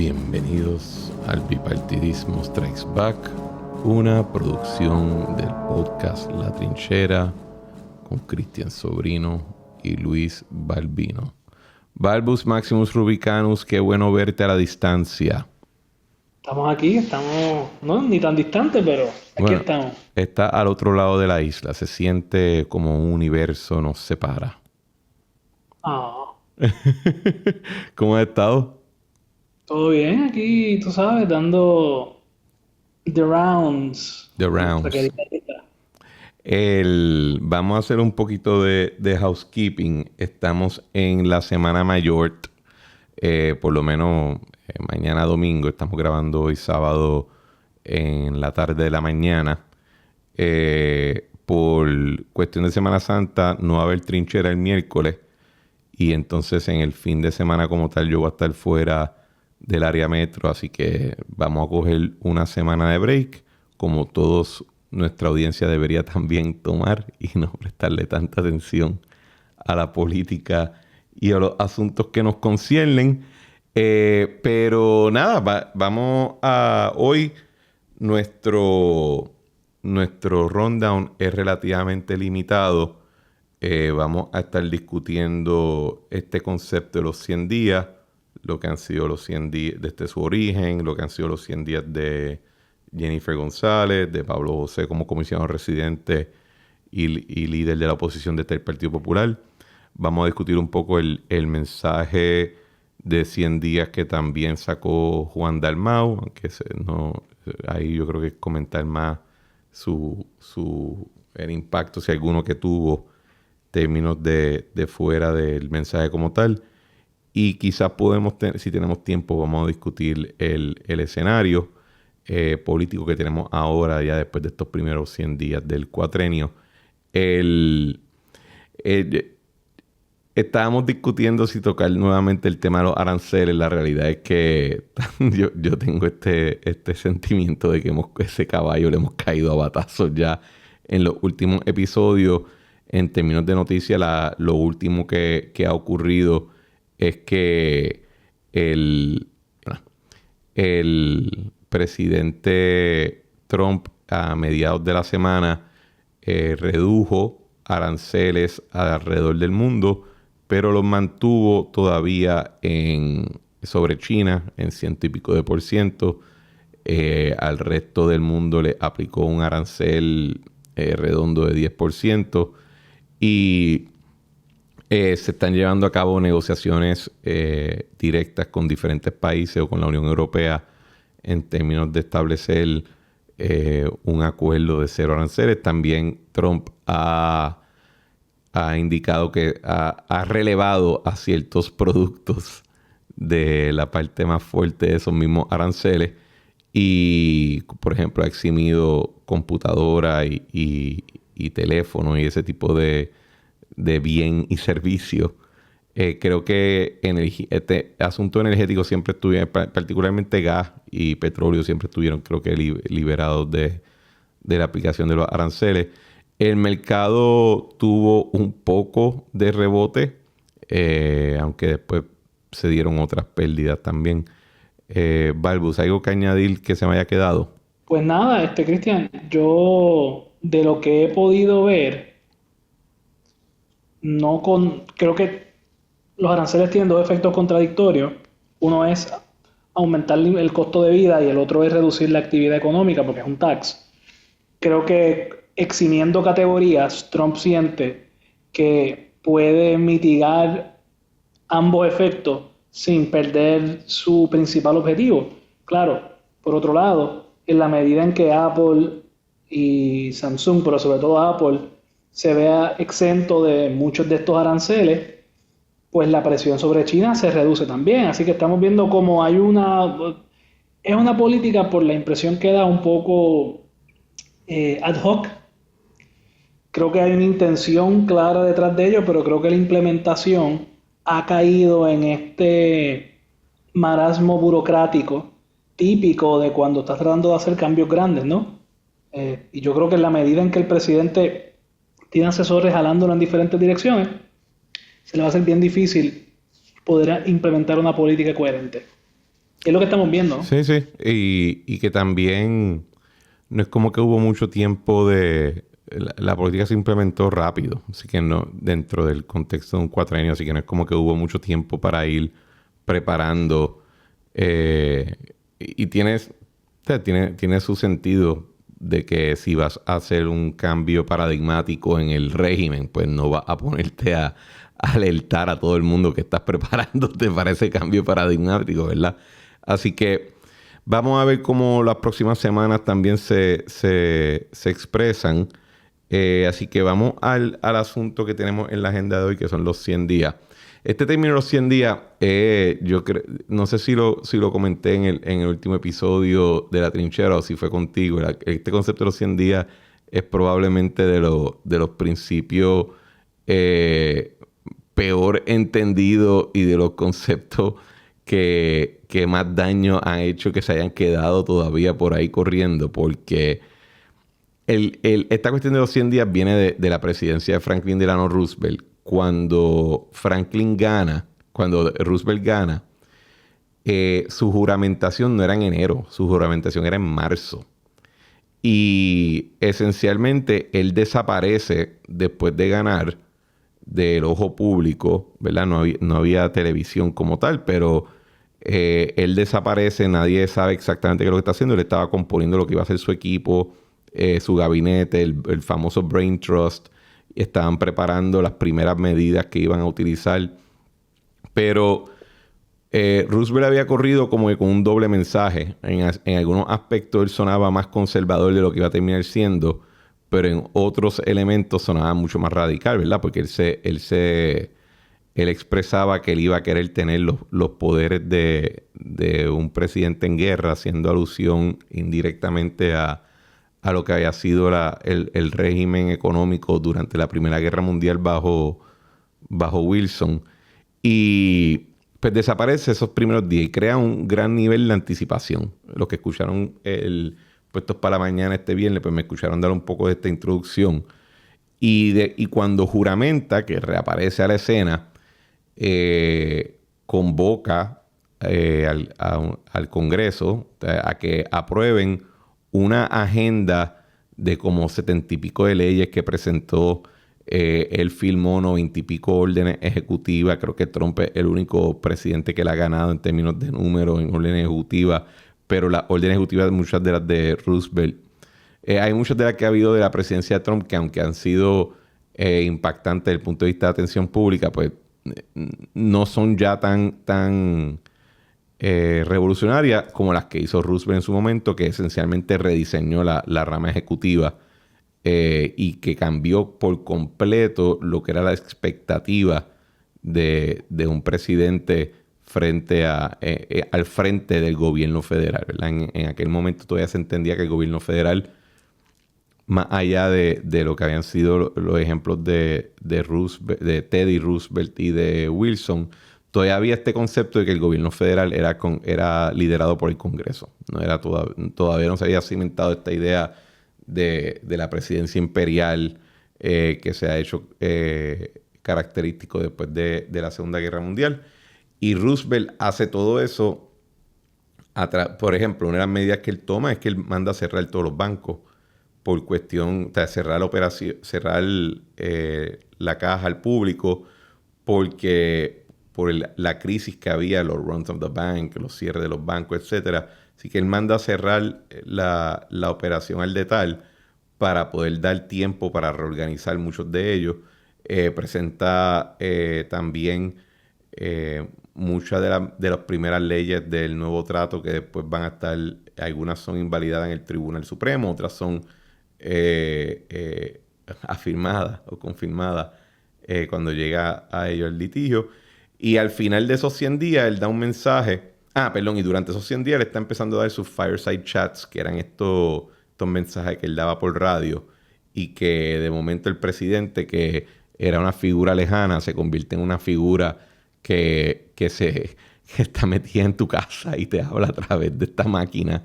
Bienvenidos al Bipartidismo Strikes Back, una producción del podcast La Trinchera con Cristian Sobrino y Luis Balbino. Balbus Maximus Rubicanus, qué bueno verte a la distancia. Estamos aquí, no ni tan distantes, pero aquí Bueno, estamos. está al otro lado de la isla, se siente como un universo nos separa. Ah, ¿Cómo has estado? todo bien aquí, tú sabes, dando the rounds The de nuestra rounds. querida isla. Vamos a hacer un poquito de housekeeping. Estamos en la Semana Mayor, por lo menos mañana domingo. Estamos grabando hoy sábado en la tarde de la mañana. Por cuestión de Semana Santa no va a haber trinchera el miércoles. Y entonces en el fin de semana como tal yo voy a estar fuera del área metro. Así que vamos a coger una semana de break, como todos nuestra audiencia debería también tomar y no prestarle tanta atención a la política y a los asuntos que nos conciernen. Pero nada, vamos a... Hoy nuestro rundown es relativamente limitado. Vamos a estar discutiendo este concepto de los 100 días, lo que han sido los 100 días desde su origen, lo que han sido los 100 días de Jennifer González, de Pablo José como comisionado residente y líder de la oposición desde el Partido Popular. Vamos a discutir un poco el mensaje de 100 días que también sacó Juan Dalmau, aunque ahí yo creo que es comentar más el impacto, si alguno que tuvo, términos de fuera del mensaje como tal. Y quizás si tenemos tiempo, vamos a discutir el escenario político que tenemos ahora, ya después de estos primeros 100 días del cuatrenio. Estábamos discutiendo si tocar nuevamente el tema de los aranceles. La realidad es que yo tengo este sentimiento de que ese caballo le hemos caído a batazos ya en los últimos episodios. En términos de noticias, lo último que ha ocurrido es que el presidente Trump a mediados de la semana redujo aranceles alrededor del mundo, pero los mantuvo todavía sobre China en 100 y pico de %. Al resto del mundo le aplicó un arancel redondo de 10%. Y se están llevando a cabo negociaciones directas con diferentes países o con la Unión Europea en términos de establecer un acuerdo de cero aranceles. También Trump ha indicado que ha relevado a ciertos productos de la parte más fuerte de esos mismos aranceles y, por ejemplo, ha eximido computadoras y teléfonos y ese tipo de bien y servicio. Creo que este asunto energético siempre estuvieron, particularmente gas y petróleo, siempre estuvieron, creo que, liberados de la aplicación de los aranceles. El mercado tuvo un poco de rebote, aunque después se dieron otras pérdidas también. Balbus, ¿algo que añadir que se me haya quedado? Pues nada, Cristian, yo de lo que he podido ver, creo que los aranceles tienen dos efectos contradictorios. Uno es aumentar el costo de vida y el otro es reducir la actividad económica porque es un tax. Creo que eximiendo categorías, Trump siente que puede mitigar ambos efectos sin perder su principal objetivo. Claro, por otro lado, en la medida en que Apple y Samsung, pero sobre todo Apple, se vea exento de muchos de estos aranceles, pues la presión sobre China se reduce también. Así que estamos viendo cómo es una política, por la impresión que da, un poco ad hoc. Creo que hay una intención clara detrás de ello, pero creo que la implementación ha caído en este marasmo burocrático típico de cuando estás tratando de hacer cambios grandes, ¿no? Y yo creo que en la medida en que el presidente tiene asesores jalándolo en diferentes direcciones, se le va a hacer bien difícil poder implementar una política coherente. Es lo que estamos viendo, ¿no? Sí, sí. Y que también no es como que hubo mucho tiempo de... La política se implementó rápido, así que no, dentro del contexto de un cuatrenio, así que no es como que hubo mucho tiempo para ir preparando. Y tienes, o sea, tiene su sentido de que si vas a hacer un cambio paradigmático en el régimen, pues no vas a ponerte a alertar a todo el mundo que estás preparándote para ese cambio paradigmático, ¿verdad? Así que vamos a ver cómo las próximas semanas también se expresan. Así que vamos al asunto que tenemos en la agenda de hoy, que son los 100 días. Este término de los 100 días, no sé si lo comenté en el último episodio de La Trinchera o si fue contigo. Este concepto de los 100 días es probablemente de los principios peor entendidos y de los conceptos que más daño han hecho que se hayan quedado todavía por ahí corriendo, porque esta cuestión de los 100 días viene de la presidencia de Franklin Delano Roosevelt. Cuando Roosevelt gana, su juramentación no era en enero, su juramentación era en marzo. Y esencialmente él desaparece después de ganar del ojo público, ¿verdad? No había televisión como tal, pero él desaparece, nadie sabe exactamente qué es lo que está haciendo. Él estaba componiendo lo que iba a ser su equipo, su gabinete, el famoso Brain Trust. Estaban preparando las primeras medidas que iban a utilizar. Pero Roosevelt había corrido como que con un doble mensaje. En algunos aspectos él sonaba más conservador de lo que iba a terminar siendo, pero en otros elementos sonaba mucho más radical, ¿verdad? Porque él expresaba que él iba a querer tener los poderes de un presidente en guerra, haciendo alusión indirectamente a lo que había sido el régimen económico durante la Primera Guerra Mundial bajo Wilson. Y pues desaparece esos primeros días y crea un gran nivel de anticipación. Los que escucharon el Puestos para la Mañana este viernes, pues me escucharon dar un poco de esta introducción. Y cuando juramenta, que reaparece a la escena, convoca al Congreso a que aprueben una agenda de como 70 y pico de leyes que presentó. Él firmó 90 y pico órdenes ejecutivas. Creo que Trump es el único presidente que la ha ganado en términos de números en órdenes ejecutivas, pero las órdenes ejecutivas, muchas de las de Roosevelt, hay muchas de las que ha habido de la presidencia de Trump que aunque han sido impactantes desde el punto de vista de atención pública, pues no son ya tan revolucionarias como las que hizo Roosevelt en su momento, que esencialmente rediseñó la rama ejecutiva y que cambió por completo lo que era la expectativa de un presidente al frente del gobierno federal, ¿verdad? En aquel momento todavía se entendía que el gobierno federal, más allá de lo que habían sido los ejemplos de Teddy Roosevelt y de Wilson, todavía había este concepto de que el gobierno federal era liderado por el Congreso. Todavía no se había cimentado esta idea de la presidencia imperial que se ha hecho característico después de la Segunda Guerra Mundial. Y Roosevelt hace todo eso. Por ejemplo, una de las medidas que él toma es que él manda a cerrar todos los bancos por cuestión, o sea, cerrar la operación, cerrar la caja al público por la crisis que había, los runs of the bank, los cierres de los bancos, etcétera. Así que él manda a cerrar la operación al detalle para poder dar tiempo para reorganizar muchos de ellos. Presenta también muchas de las primeras leyes del nuevo trato que después van a estar, algunas son invalidadas en el Tribunal Supremo, otras son afirmadas o confirmadas cuando llega a ello el litigio. Y al final de esos 100 días él da un mensaje. Y durante esos 100 días él está empezando a dar sus fireside chats, que eran estos mensajes que él daba por radio, y que de momento el presidente, que era una figura lejana, se convierte en una figura que está metida en tu casa y te habla a través de esta máquina,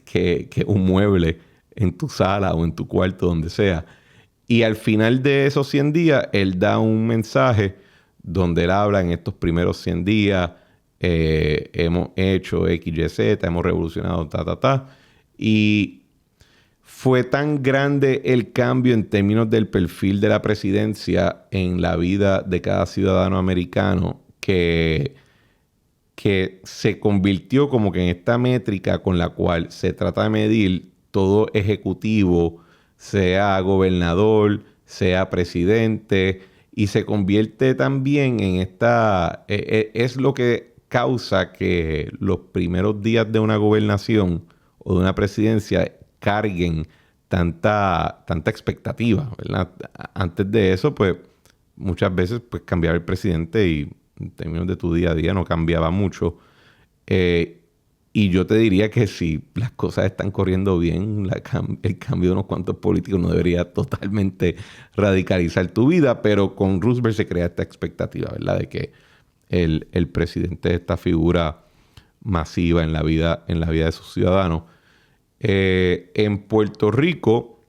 que es un mueble en tu sala o en tu cuarto, donde sea. Y al final de esos 100 días, él da un mensaje donde él habla en estos primeros 100 días hemos hecho X, Y, Z, hemos revolucionado, y fue tan grande el cambio en términos del perfil de la presidencia en la vida de cada ciudadano americano que se convirtió como que en esta métrica con la cual se trata de medir todo ejecutivo, sea gobernador, sea presidente, y se convierte también en es lo que causa que los primeros días de una gobernación o de una presidencia carguen tanta expectativa, ¿verdad? Antes de eso, pues, muchas veces, pues, cambiaba el presidente y en términos de tu día a día no cambiaba mucho. Eh, y yo te diría que si las cosas están corriendo bien, el cambio de unos cuantos políticos no debería totalmente radicalizar tu vida, pero con Roosevelt se crea esta expectativa, ¿verdad? De que el presidente es esta figura masiva en la vida de sus ciudadanos. En Puerto Rico,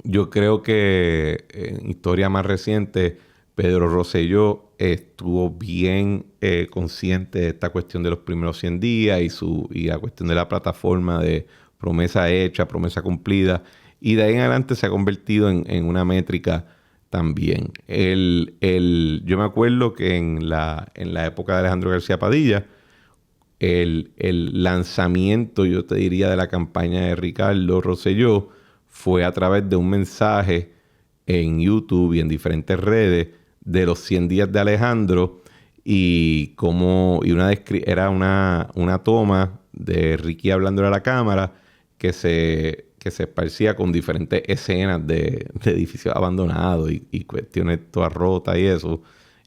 yo creo que en historia más reciente, Pedro Rosselló estuvo bien consciente de esta cuestión de los primeros 100 días y la cuestión de la plataforma de promesa hecha, promesa cumplida. Y de ahí en adelante se ha convertido en una métrica también. Yo me acuerdo que en la época de Alejandro García Padilla, el lanzamiento, yo te diría, de la campaña de Ricardo Rosselló fue a través de un mensaje en YouTube y en diferentes redes de los 100 días de Alejandro era una toma de Ricky hablándole a la cámara que se esparcía con diferentes escenas de edificios abandonados y cuestiones todas rotas y eso,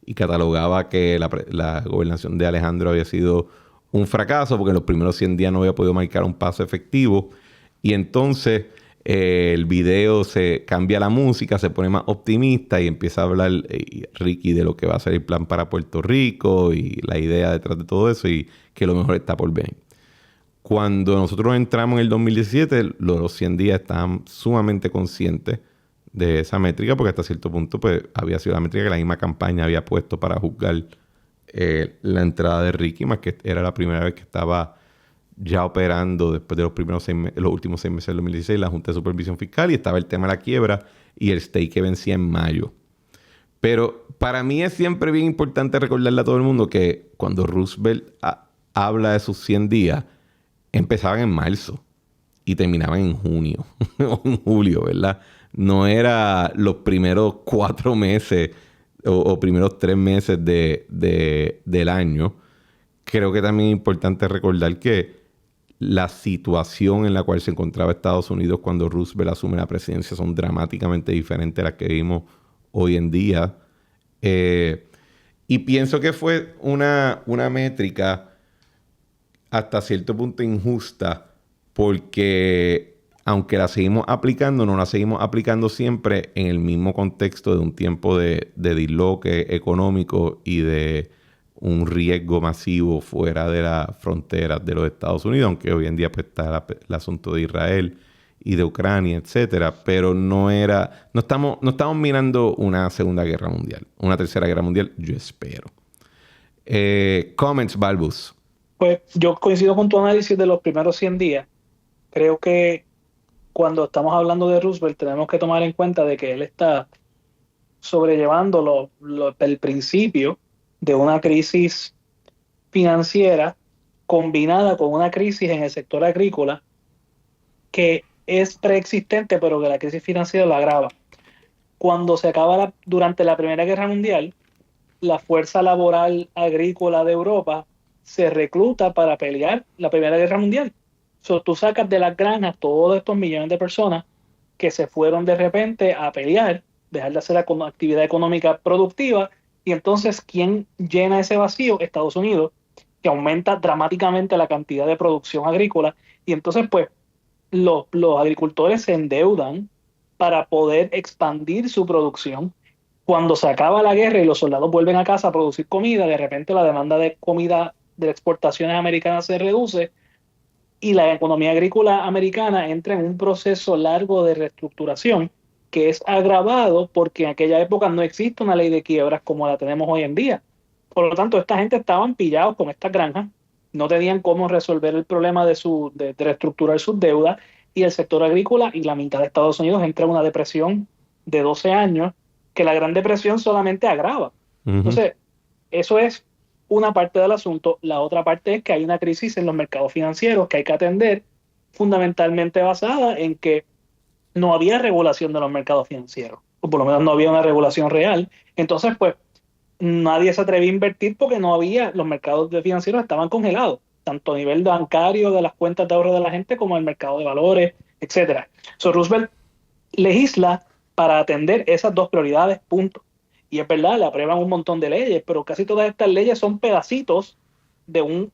y catalogaba que la gobernación de Alejandro había sido un fracaso porque en los primeros 100 días no había podido marcar un paso efectivo. Y entonces el video se cambia la música, se pone más optimista y empieza a hablar Ricky de lo que va a ser el plan para Puerto Rico y la idea detrás de todo eso y que lo mejor está por venir. Cuando nosotros entramos en el 2017, los 100 días estaban sumamente conscientes de esa métrica porque hasta cierto punto pues, había sido la métrica que la misma campaña había puesto para juzgar la entrada de Ricky, más que era la primera vez que estaba ya operando después de los últimos 6 meses del 2016, la Junta de Supervisión Fiscal, y estaba el tema de la quiebra y el stay que vencía en mayo. Pero para mí es siempre bien importante recordarle a todo el mundo que cuando Roosevelt habla de sus 100 días, empezaban en marzo y terminaban en junio o en julio, ¿verdad? No era los primeros 4 meses o primeros 3 meses del año. Creo que también es importante recordar que la situación en la cual se encontraba Estados Unidos cuando Roosevelt asume la presidencia son dramáticamente diferentes a las que vimos hoy en día. Y pienso que fue una métrica hasta cierto punto injusta porque aunque la seguimos aplicando, no la seguimos aplicando siempre en el mismo contexto de un tiempo de disloque económico y de un riesgo masivo fuera de las fronteras de los Estados Unidos, aunque hoy en día pues, está el asunto de Israel y de Ucrania, etcétera, pero no estamos mirando una Segunda Guerra Mundial, una Tercera Guerra Mundial, yo espero. Comments, Balbus. Pues yo coincido con tu análisis de los primeros 100 días. Creo que cuando estamos hablando de Roosevelt tenemos que tomar en cuenta de que él está sobrellevando el principio de una crisis financiera combinada con una crisis en el sector agrícola que es preexistente, pero que la crisis financiera la agrava. Cuando se acaba durante la Primera Guerra Mundial, la fuerza laboral agrícola de Europa se recluta para pelear la Primera Guerra Mundial. Tú sacas de las granjas todos estos millones de personas que se fueron de repente a pelear, dejar de hacer actividad económica productiva, y entonces, ¿quién llena ese vacío? Estados Unidos, que aumenta dramáticamente la cantidad de producción agrícola, y entonces, pues, los agricultores se endeudan para poder expandir su producción. Cuando se acaba la guerra y los soldados vuelven a casa a producir comida, de repente la demanda de comida de exportaciones americanas se reduce y la economía agrícola americana entra en un proceso largo de reestructuración que es agravado porque en aquella época no existe una ley de quiebras como la tenemos hoy en día. por lo tanto, esta gente estaban pillados con estas granjas, no tenían cómo resolver el problema de reestructurar sus deudas, y el sector agrícola y la mitad de Estados Unidos entra en una depresión de 12 años, que la Gran Depresión solamente agrava. Ujú. Entonces, eso es una parte del asunto. La otra parte es que hay una crisis en los mercados financieros que hay que atender, fundamentalmente basada en que no había regulación de los mercados financieros, o por lo menos no había una regulación real. Entonces, pues, nadie se atrevía a invertir porque no había, los mercados financieros estaban congelados, tanto a nivel bancario de las cuentas de ahorro de la gente como el mercado de valores, etcétera. So, Roosevelt legisla para atender esas dos prioridades, punto. Y es verdad, le aprueban un montón de leyes, pero casi todas estas leyes son pedacitos de un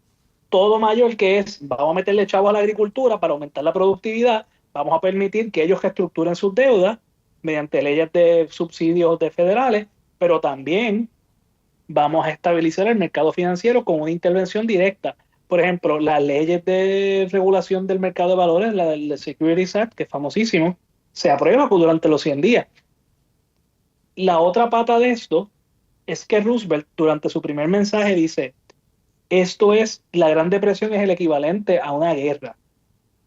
todo mayor, que es: vamos a meterle chavos a la agricultura para aumentar la productividad, vamos a permitir que ellos reestructuren sus deudas mediante leyes de subsidios de federales, pero también vamos a estabilizar el mercado financiero con una intervención directa. Por ejemplo, las leyes de regulación del mercado de valores, la del Securities Act, que es famosísimo, se aprueba durante los 100 días. La otra pata de esto es que Roosevelt, durante su primer mensaje, dice: la Gran Depresión es el equivalente a una guerra.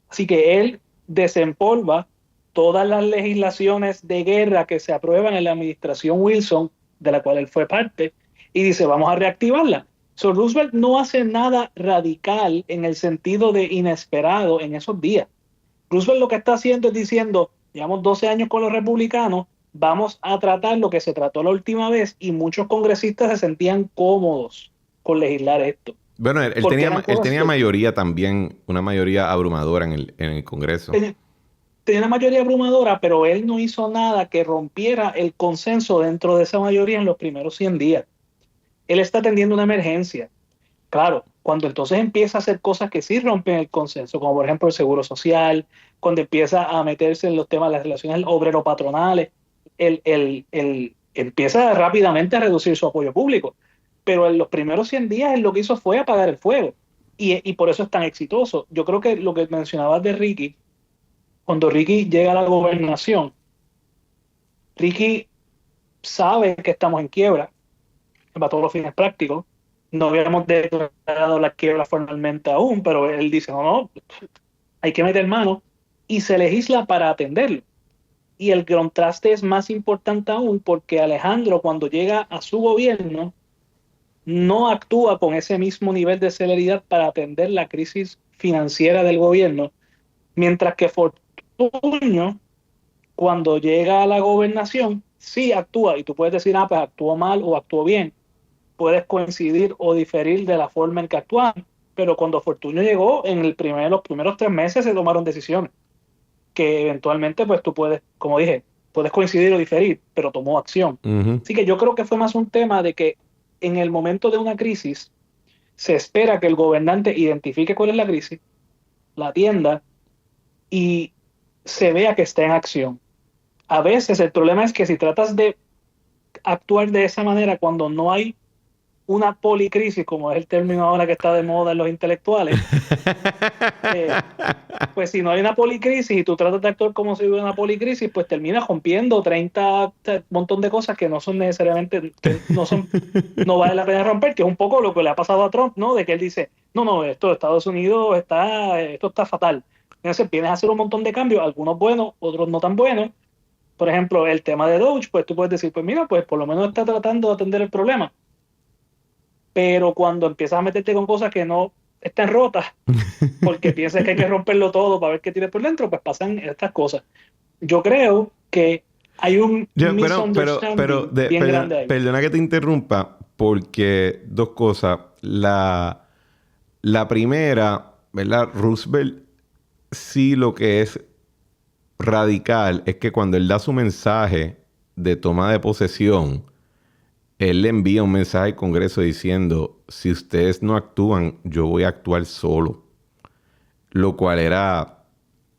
Así que él desempolva todas las legislaciones de guerra que se aprueban en la administración Wilson, de la cual él fue parte, y dice: vamos a reactivarla. So, Roosevelt no hace nada radical en el sentido de inesperado en esos días. Roosevelt lo que está haciendo es diciendo: llevamos 12 años con los republicanos, vamos a tratar lo que se trató la última vez, y muchos congresistas se sentían cómodos con legislar esto. Bueno, él Porque tenía, eran él cosas tenía que mayoría también, una mayoría abrumadora en el Congreso. tenía una mayoría abrumadora, pero él no hizo nada que rompiera el consenso dentro de esa mayoría en los primeros 100 días. Él está atendiendo una emergencia. Claro, cuando entonces empieza a hacer cosas que sí rompen el consenso, como por ejemplo el seguro social, cuando empieza a meterse en los temas de las relaciones obrero-patronales, él empieza rápidamente a reducir su apoyo público. Pero en los primeros 100 días él lo que hizo fue apagar el fuego. Y por eso es tan exitoso. Yo creo que lo que mencionabas de Ricky, cuando Ricky llega a la gobernación, Ricky sabe que estamos en quiebra, para todos los fines prácticos. No habíamos declarado la quiebra formalmente aún, pero él dice: no, no, hay que meter mano, y se legisla para atenderlo. Y el contraste es más importante aún porque Alejandro, cuando llega a su gobierno, no actúa con ese mismo nivel de celeridad para atender la crisis financiera del gobierno, mientras que Fortunio, cuando llega a la gobernación, sí actúa, y tú puedes decir: pues actuó mal o actuó bien, puedes coincidir o diferir de la forma en que actúan, pero cuando Fortunio llegó, los primeros 3 meses se tomaron decisiones que eventualmente, pues tú puedes, como dije, puedes coincidir o diferir, pero tomó acción. Ujú. Así que yo creo que fue más un tema de que en el momento de una crisis se espera que el gobernante identifique cuál es la crisis, la atienda y se vea que está en acción. A veces el problema es que si tratas de actuar de esa manera cuando no hay una policrisis, como es el término ahora que está de moda en los intelectuales, eh, pues si no hay una policrisis y tú tratas de actuar como si hubiera una policrisis, pues terminas rompiendo 30, un montón de cosas que no son necesariamente, que no vale la pena romper, que es un poco lo que le ha pasado a Trump, ¿no? De que él dice: no, no, esto de Estados Unidos esto está fatal. Entonces vienes a hacer un montón de cambios, algunos buenos, otros no tan buenos. Por ejemplo, el tema de Doge, pues tú puedes decir: pues mira, pues por lo menos está tratando de atender el problema. Pero cuando empiezas a meterte con cosas que no están rotas, porque piensas que hay que romperlo todo para ver qué tiene por dentro, pues pasan estas cosas. Yo creo que hay un misunderstanding bien grande ahí. Perdona que te interrumpa, porque dos cosas. La primera, ¿verdad? Roosevelt sí lo que es radical es que cuando él da su mensaje de toma de posesión, él le envía un mensaje al Congreso diciendo: si ustedes no actúan, yo voy a actuar solo. Lo cual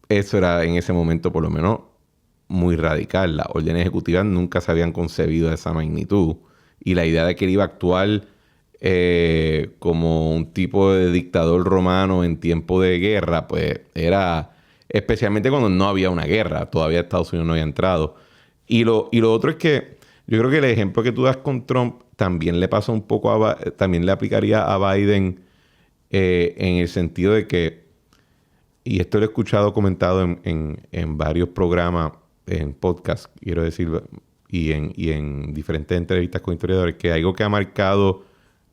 eso era en ese momento por lo menos muy radical. Las órdenes ejecutivas nunca se habían concebido de esa magnitud. Y la idea de que él iba a actuar como un tipo de dictador romano en tiempo de guerra, pues era especialmente cuando no había una guerra. Todavía Estados Unidos no había entrado. Y lo otro es que yo creo que el ejemplo que tú das con Trump también le pasa un poco también le aplicaría a Biden en el sentido de que, y esto lo he escuchado comentado en varios programas, en podcast, quiero decir, y en diferentes entrevistas con historiadores, que algo que ha marcado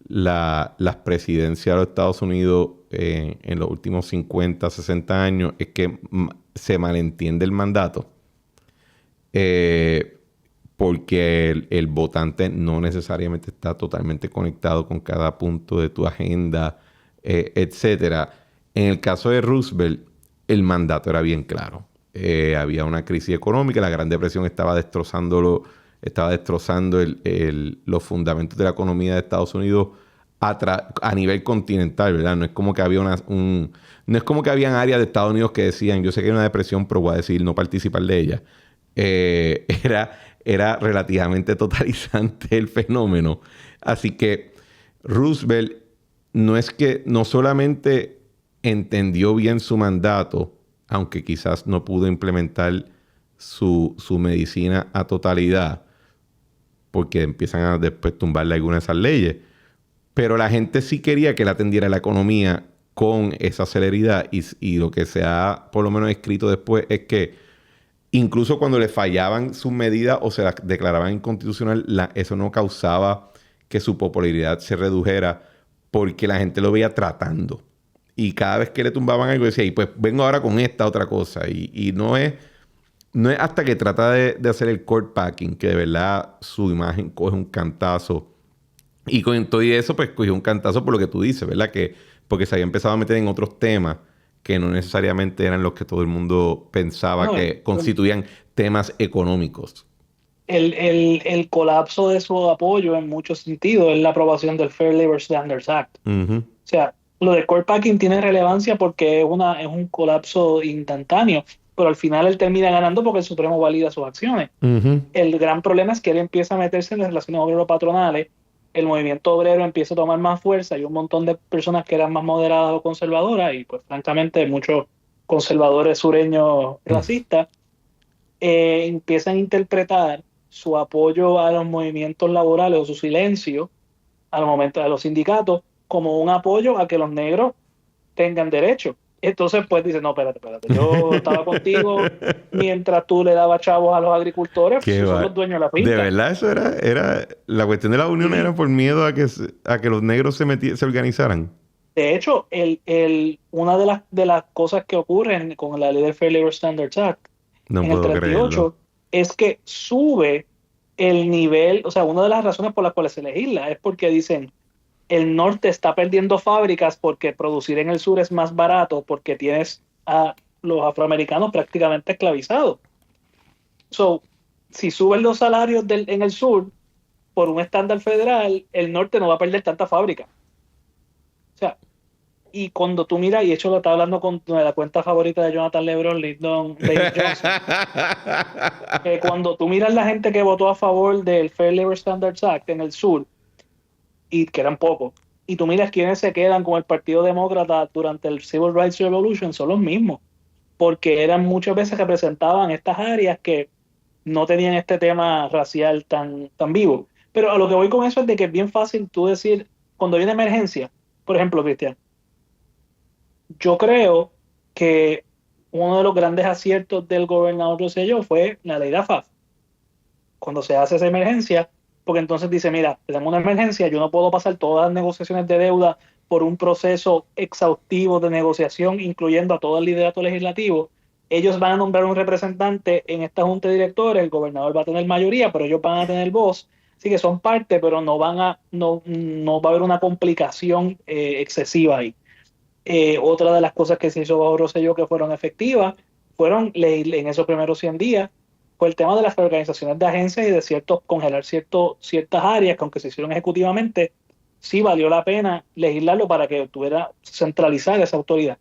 las presidencias de los Estados Unidos en los últimos 50, 60 años es que se malentiende el mandato. Porque el votante no necesariamente está totalmente conectado con cada punto de tu agenda, etcétera. En el caso de Roosevelt, el mandato era bien claro. Había una crisis económica, la Gran Depresión estaba destrozando los fundamentos de la economía de Estados Unidos a nivel continental, ¿verdad? No es como que había no es como que habían áreas de Estados Unidos que decían, yo sé que hay una depresión, pero voy a decidir no participar de ella. Era relativamente totalizante el fenómeno. Así que Roosevelt no solamente entendió bien su mandato, aunque quizás no pudo implementar su medicina a totalidad, porque empiezan a después tumbarle algunas de esas leyes. Pero la gente sí quería que él atendiera la economía con esa celeridad y lo que se ha por lo menos escrito después es que incluso cuando le fallaban sus medidas o se las declaraban inconstitucional, eso no causaba que su popularidad se redujera porque la gente lo veía tratando. Y cada vez que le tumbaban algo decía, y pues vengo ahora con esta otra cosa. Y no es hasta que trata de hacer el court packing que de verdad su imagen coge un cantazo. Y con todo eso, pues cogió un cantazo por lo que tú dices, ¿verdad? Porque se había empezado a meter en otros temas que no necesariamente eran los que todo el mundo pensaba que constituían temas económicos. El colapso de su apoyo en muchos sentidos es la aprobación del Fair Labor Standards Act. Uh-huh. O sea, lo de court packing tiene relevancia porque es un colapso instantáneo, pero al final él termina ganando porque el Supremo valida sus acciones. Uh-huh. El gran problema es que él empieza a meterse en las relaciones obrero-patronales, el movimiento obrero empieza a tomar más fuerza, hay un montón de personas que eran más moderadas o conservadoras, y pues francamente muchos conservadores sureños racistas empiezan a interpretar su apoyo a los movimientos laborales o su silencio al momento de los sindicatos como un apoyo a que los negros tengan derecho. Entonces, pues dice, no, espérate, yo estaba contigo mientras tú le dabas chavos a los agricultores, pues, son los dueños de la finca. De verdad, eso era la cuestión de la unión era por miedo a que los negros se organizaran. De hecho, una de las cosas que ocurren con la ley del Fair Labor Standards Act en el 38 es que sube el nivel, o sea, una de las razones por las cuales se legisla es porque dicen, el norte está perdiendo fábricas porque producir en el sur es más barato porque tienes a los afroamericanos prácticamente esclavizados. So, si suben los salarios en el sur por un estándar federal, el norte no va a perder tanta fábrica. O sea, y cuando tú miras, y de hecho lo estaba hablando con la cuenta favorita de Jonathan LeBron, Lyndon David Johnson, que cuando tú miras la gente que votó a favor del Fair Labor Standards Act en el sur, y que eran pocos, y tú miras quiénes se quedan con el Partido Demócrata durante el Civil Rights Revolution, son los mismos, porque eran muchas veces representaban estas áreas que no tenían este tema racial tan vivo. Pero a lo que voy con eso es de que es bien fácil tú decir, cuando viene emergencia, por ejemplo, Cristian, yo creo que uno de los grandes aciertos del gobernador Rosselló fue la ley de AFAF. Cuando se hace esa emergencia, porque entonces dice, mira, tenemos una emergencia, yo no puedo pasar todas las negociaciones de deuda por un proceso exhaustivo de negociación, incluyendo a todo el liderato legislativo. Ellos van a nombrar un representante en esta junta de directores, el gobernador va a tener mayoría, pero ellos van a tener voz, así que son parte, pero no va a haber una complicación excesiva ahí. Otra de las cosas que se hizo bajo Rosselló que fueron efectivas, fueron en esos primeros 100 días, fue el tema de las reorganizaciones de agencias y de congelar ciertas áreas que aunque se hicieron ejecutivamente, sí valió la pena legislarlo para que tuviera centralizar esa autoridad.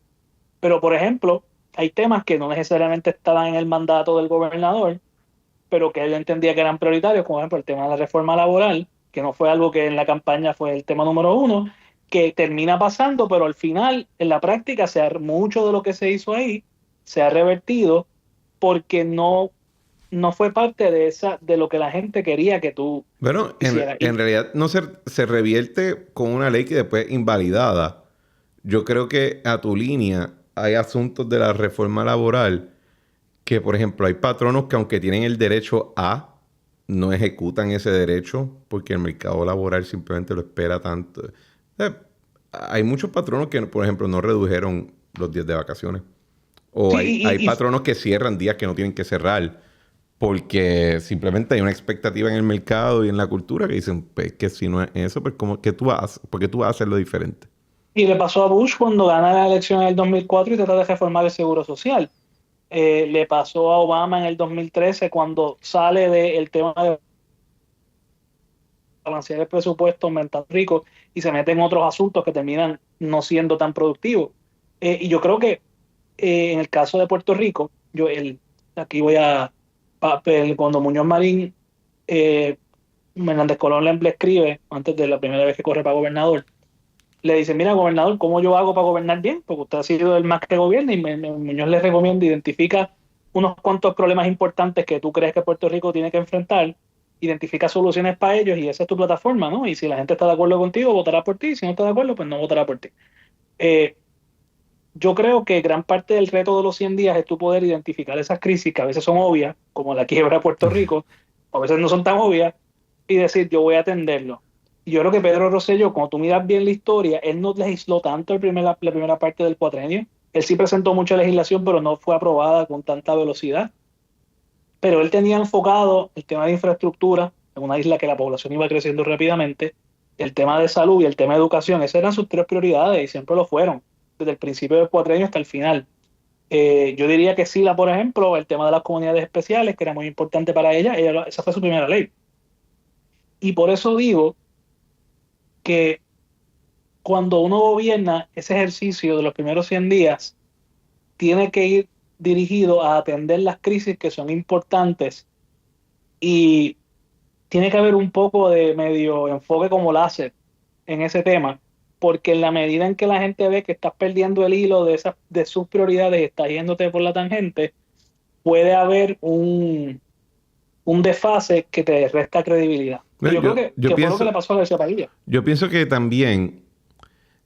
Pero, por ejemplo, hay temas que no necesariamente estaban en el mandato del gobernador, pero que él entendía que eran prioritarios, como por ejemplo el tema de la reforma laboral, que no fue algo que en la campaña fue el tema número uno, que termina pasando, pero al final, en la práctica, mucho de lo que se hizo ahí se ha revertido porque no no fue parte de lo que la gente quería que tú Bueno, hicieras. en realidad no se revierte con una ley que después es invalidada. Yo creo que a tu línea hay asuntos de la reforma laboral que, por ejemplo, hay patronos que aunque tienen el derecho a, no ejecutan ese derecho porque el mercado laboral simplemente lo espera tanto. Eh, Hay muchos patronos que, por ejemplo, no redujeron los días de vacaciones. O Sí, hay patronos que cierran días que no tienen que cerrar porque simplemente hay una expectativa en el mercado y en la cultura que dicen, pues, que si no es eso, pues, ¿cómo, qué tú haces? ¿Por qué tú vas a hacerlo diferente? y le pasó a Bush cuando gana la elección en el 2004 y trata de reformar el seguro social. Le pasó a Obama en el 2013 cuando sale del tema de balancear el presupuesto, aumentar rico y se mete en otros asuntos que terminan no siendo tan productivos. Y yo creo que en el caso de Puerto Rico, aquí voy a, cuando Muñoz Marín, eh, Hernández Colón le escribe, antes de la primera vez que corre para gobernador, le dice, mira, gobernador, ¿cómo yo hago para gobernar bien? Porque usted ha sido el más que gobierna y Muñoz le recomienda, identifica unos cuantos problemas importantes que tú crees que Puerto Rico tiene que enfrentar, identifica soluciones para ellos y esa es tu plataforma, ¿no? Y si la gente está de acuerdo contigo, votará por ti, si no está de acuerdo, pues no votará por ti. Eh, yo creo que gran parte del reto de los 100 días es tú poder identificar esas crisis que a veces son obvias, como la quiebra de Puerto Rico, o a veces no son tan obvias, y decir, yo voy a atenderlo. Y yo creo que Pedro Rosselló, cuando tú miras bien la historia, él no legisló tanto la primera parte del cuatrenio. Él sí presentó mucha legislación, pero no fue aprobada con tanta velocidad. Pero él tenía enfocado el tema de infraestructura en una isla que la población iba creciendo rápidamente, el tema de salud y el tema de educación. Esas eran sus tres prioridades y siempre lo fueron, desde el principio del cuatrenio hasta el final. Yo diría que Sila, por ejemplo, el tema de las comunidades especiales, que era muy importante para esa fue su primera ley. Y por eso digo que cuando uno gobierna, ese ejercicio de los primeros 100 días tiene que ir dirigido a atender las crisis que son importantes y tiene que haber un poco de medio enfoque como láser en ese tema, porque en la medida en que la gente ve que estás perdiendo el hilo de sus prioridades y estás yéndote por la tangente, puede haber un desfase que te resta credibilidad. Y Bueno, yo creo yo que fue lo que le pienso, pasó a García Padilla. yo pienso que también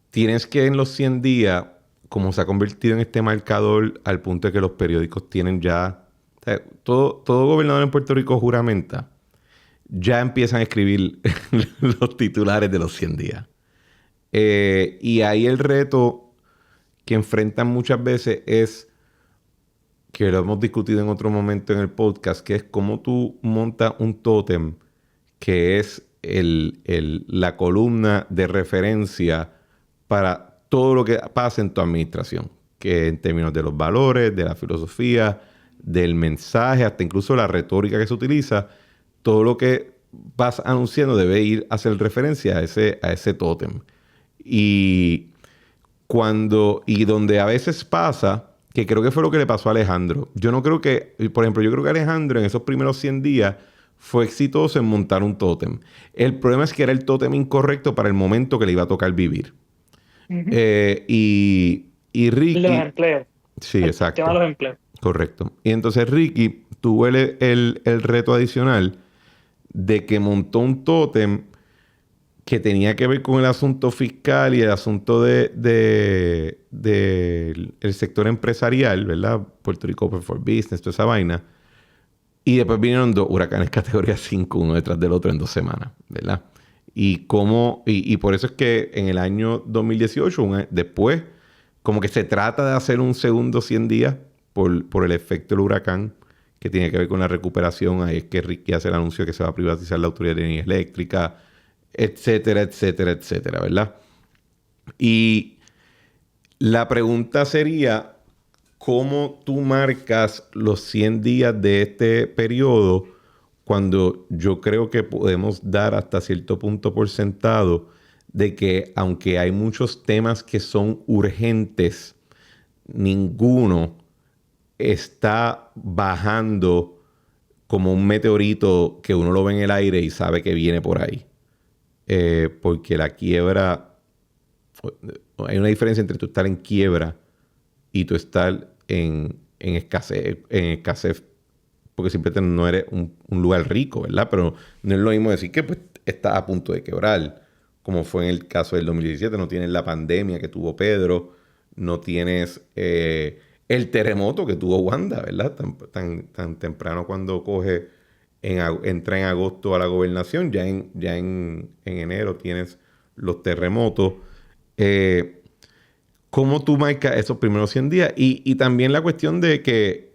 tienes que en los 100 días, como se ha convertido en este marcador al punto de que los periódicos tienen ya, o sea, todo gobernador en Puerto Rico juramenta, ya empiezan a escribir los titulares de los 100 días. Y ahí el reto que enfrentan muchas veces es, que lo hemos discutido en otro momento en el podcast, que es cómo tú montas un tótem que es la columna de referencia para todo lo que pasa en tu administración, que en términos de los valores, de la filosofía, del mensaje, hasta incluso la retórica que se utiliza, todo lo que vas anunciando debe ir a hacer referencia a ese tótem. Y y donde a veces pasa, que creo que fue lo que le pasó a Alejandro. Yo no creo que, por ejemplo, yo creo que Alejandro en esos primeros 100 días fue exitoso en montar un tótem. El problema es que era el tótem incorrecto para el momento que le iba a tocar vivir. Ujú. Y El de los Ricky, empleos, sí, el tema de exacto, los empleos. correcto. Y entonces Ricky tuvo el reto adicional de que montó un tótem que tenía que ver con el asunto fiscal y el asunto el sector empresarial, ¿verdad? Puerto Rico Open for Business, toda esa vaina. Y después vinieron dos huracanes categoría 5, uno detrás del otro en 2 semanas, ¿verdad? Y por eso es que en el año 2018, después, como que se trata de hacer un segundo 100 días por el efecto del huracán, que tiene que ver con la recuperación. Ahí es que Ricky hace el anuncio de que se va a privatizar la Autoridad de Energía Eléctrica, etcétera, etcétera, etcétera, ¿verdad? Y la pregunta sería, ¿cómo tú marcas los 100 días de este periodo cuando yo creo que podemos dar hasta cierto punto por sentado de que aunque hay muchos temas que son urgentes, ninguno está bajando como un meteorito que uno lo ve en el aire y sabe que viene por ahí? Porque la quiebra, hay una diferencia entre tú estar en quiebra y tú estar en escasez porque simplemente no eres un lugar rico, ¿verdad? Pero no es lo mismo decir que pues estás a punto de quebrar, como fue en el caso del 2017. No tienes la pandemia que tuvo Pedro, no tienes el terremoto que tuvo Wanda, ¿verdad? Tan temprano cuando entra en agosto a la gobernación, en enero tienes los terremotos. ¿Cómo tú marcas esos primeros 100 días? Y también la cuestión de que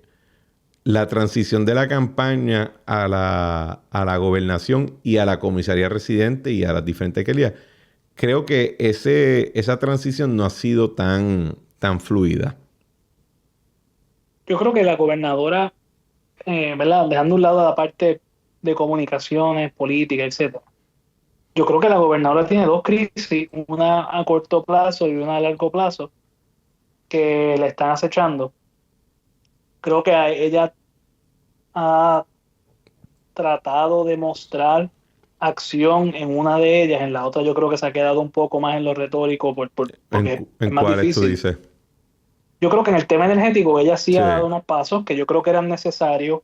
la transición de la campaña a la gobernación y a la comisaría residente y a las diferentes alcaldías, creo que esa transición no ha sido tan fluida. Yo creo que la gobernadora, ¿verdad? Dejando a un lado la parte de comunicaciones, política, etcétera. Yo creo que la gobernadora tiene dos crisis, una a corto plazo y una a largo plazo, que le están acechando. Creo que ella ha tratado de mostrar acción en una de ellas, en la otra yo creo que se ha quedado un poco más en lo retórico porque es ¿En más cuáles tú difícil. dices? Yo creo que en el tema energético ella sí Sí. ha dado unos pasos que yo creo que eran necesarios.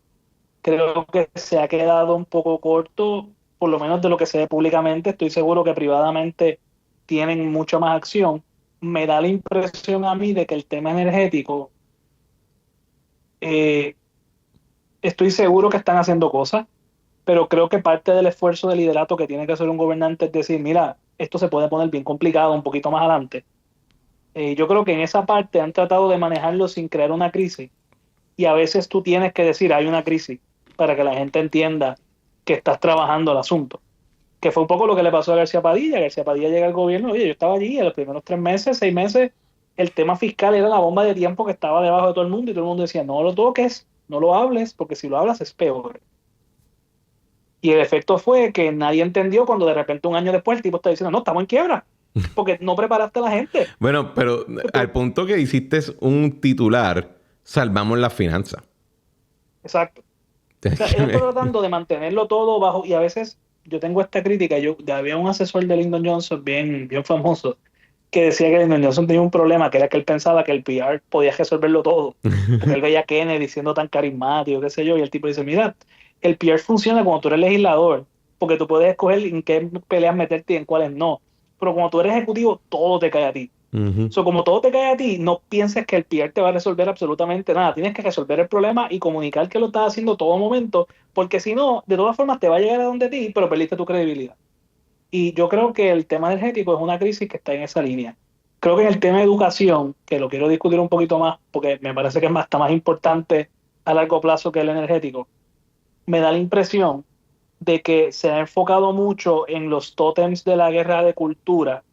Creo que se ha quedado un poco corto, por lo menos de lo que se ve públicamente. Estoy seguro que privadamente tienen mucha más acción. Me da la impresión a mí de que el tema energético, eh, estoy seguro que están haciendo cosas, pero creo que parte del esfuerzo de liderato que tiene que hacer un gobernante es decir, mira, esto se puede poner bien complicado un poquito más adelante. Yo creo que en esa parte han tratado de manejarlo sin crear una crisis y a veces tú tienes que decir hay una crisis para que la gente entienda que estás trabajando el asunto. Que fue un poco lo que le pasó a García Padilla. García Padilla llega al gobierno, oye, yo estaba allí en los primeros 3 meses, 6 meses, el tema fiscal era la bomba de tiempo que estaba debajo de todo el mundo y todo el mundo decía, no lo toques, no lo hables, porque si lo hablas es peor. Y el efecto fue que nadie entendió cuando de repente un año después el tipo está diciendo, no, estamos en quiebra, porque no preparaste a la gente. Bueno, pero al punto que hiciste un titular, salvamos las finanzas. Exacto. O sea, él está tratando de mantenerlo todo bajo, y a veces yo tengo esta crítica, había un asesor de Lyndon Johnson bien famoso, que decía que Lyndon Johnson tenía un problema, que era que él pensaba que el PR podía resolverlo todo, porque él veía a Kennedy siendo tan carismático, qué sé yo, y el tipo dice, mira, el PR funciona cuando tú eres legislador, porque tú puedes escoger en qué peleas meterte y en cuáles no, pero cuando tú eres ejecutivo, todo te cae a ti. Ujú. So, como todo te cae a ti, no pienses que el PR te va a resolver absolutamente nada. Tienes que resolver el problema y comunicar que lo estás haciendo todo momento, porque si no, de todas formas te va a llegar a donde ti, pero perdiste tu credibilidad. Y yo creo que el tema energético es una crisis que está en esa línea. Creo que en el tema de educación, que lo quiero discutir un poquito más, porque me parece que está más importante a largo plazo que el energético, me da la impresión de que se ha enfocado mucho en los tótems de la guerra de cultura,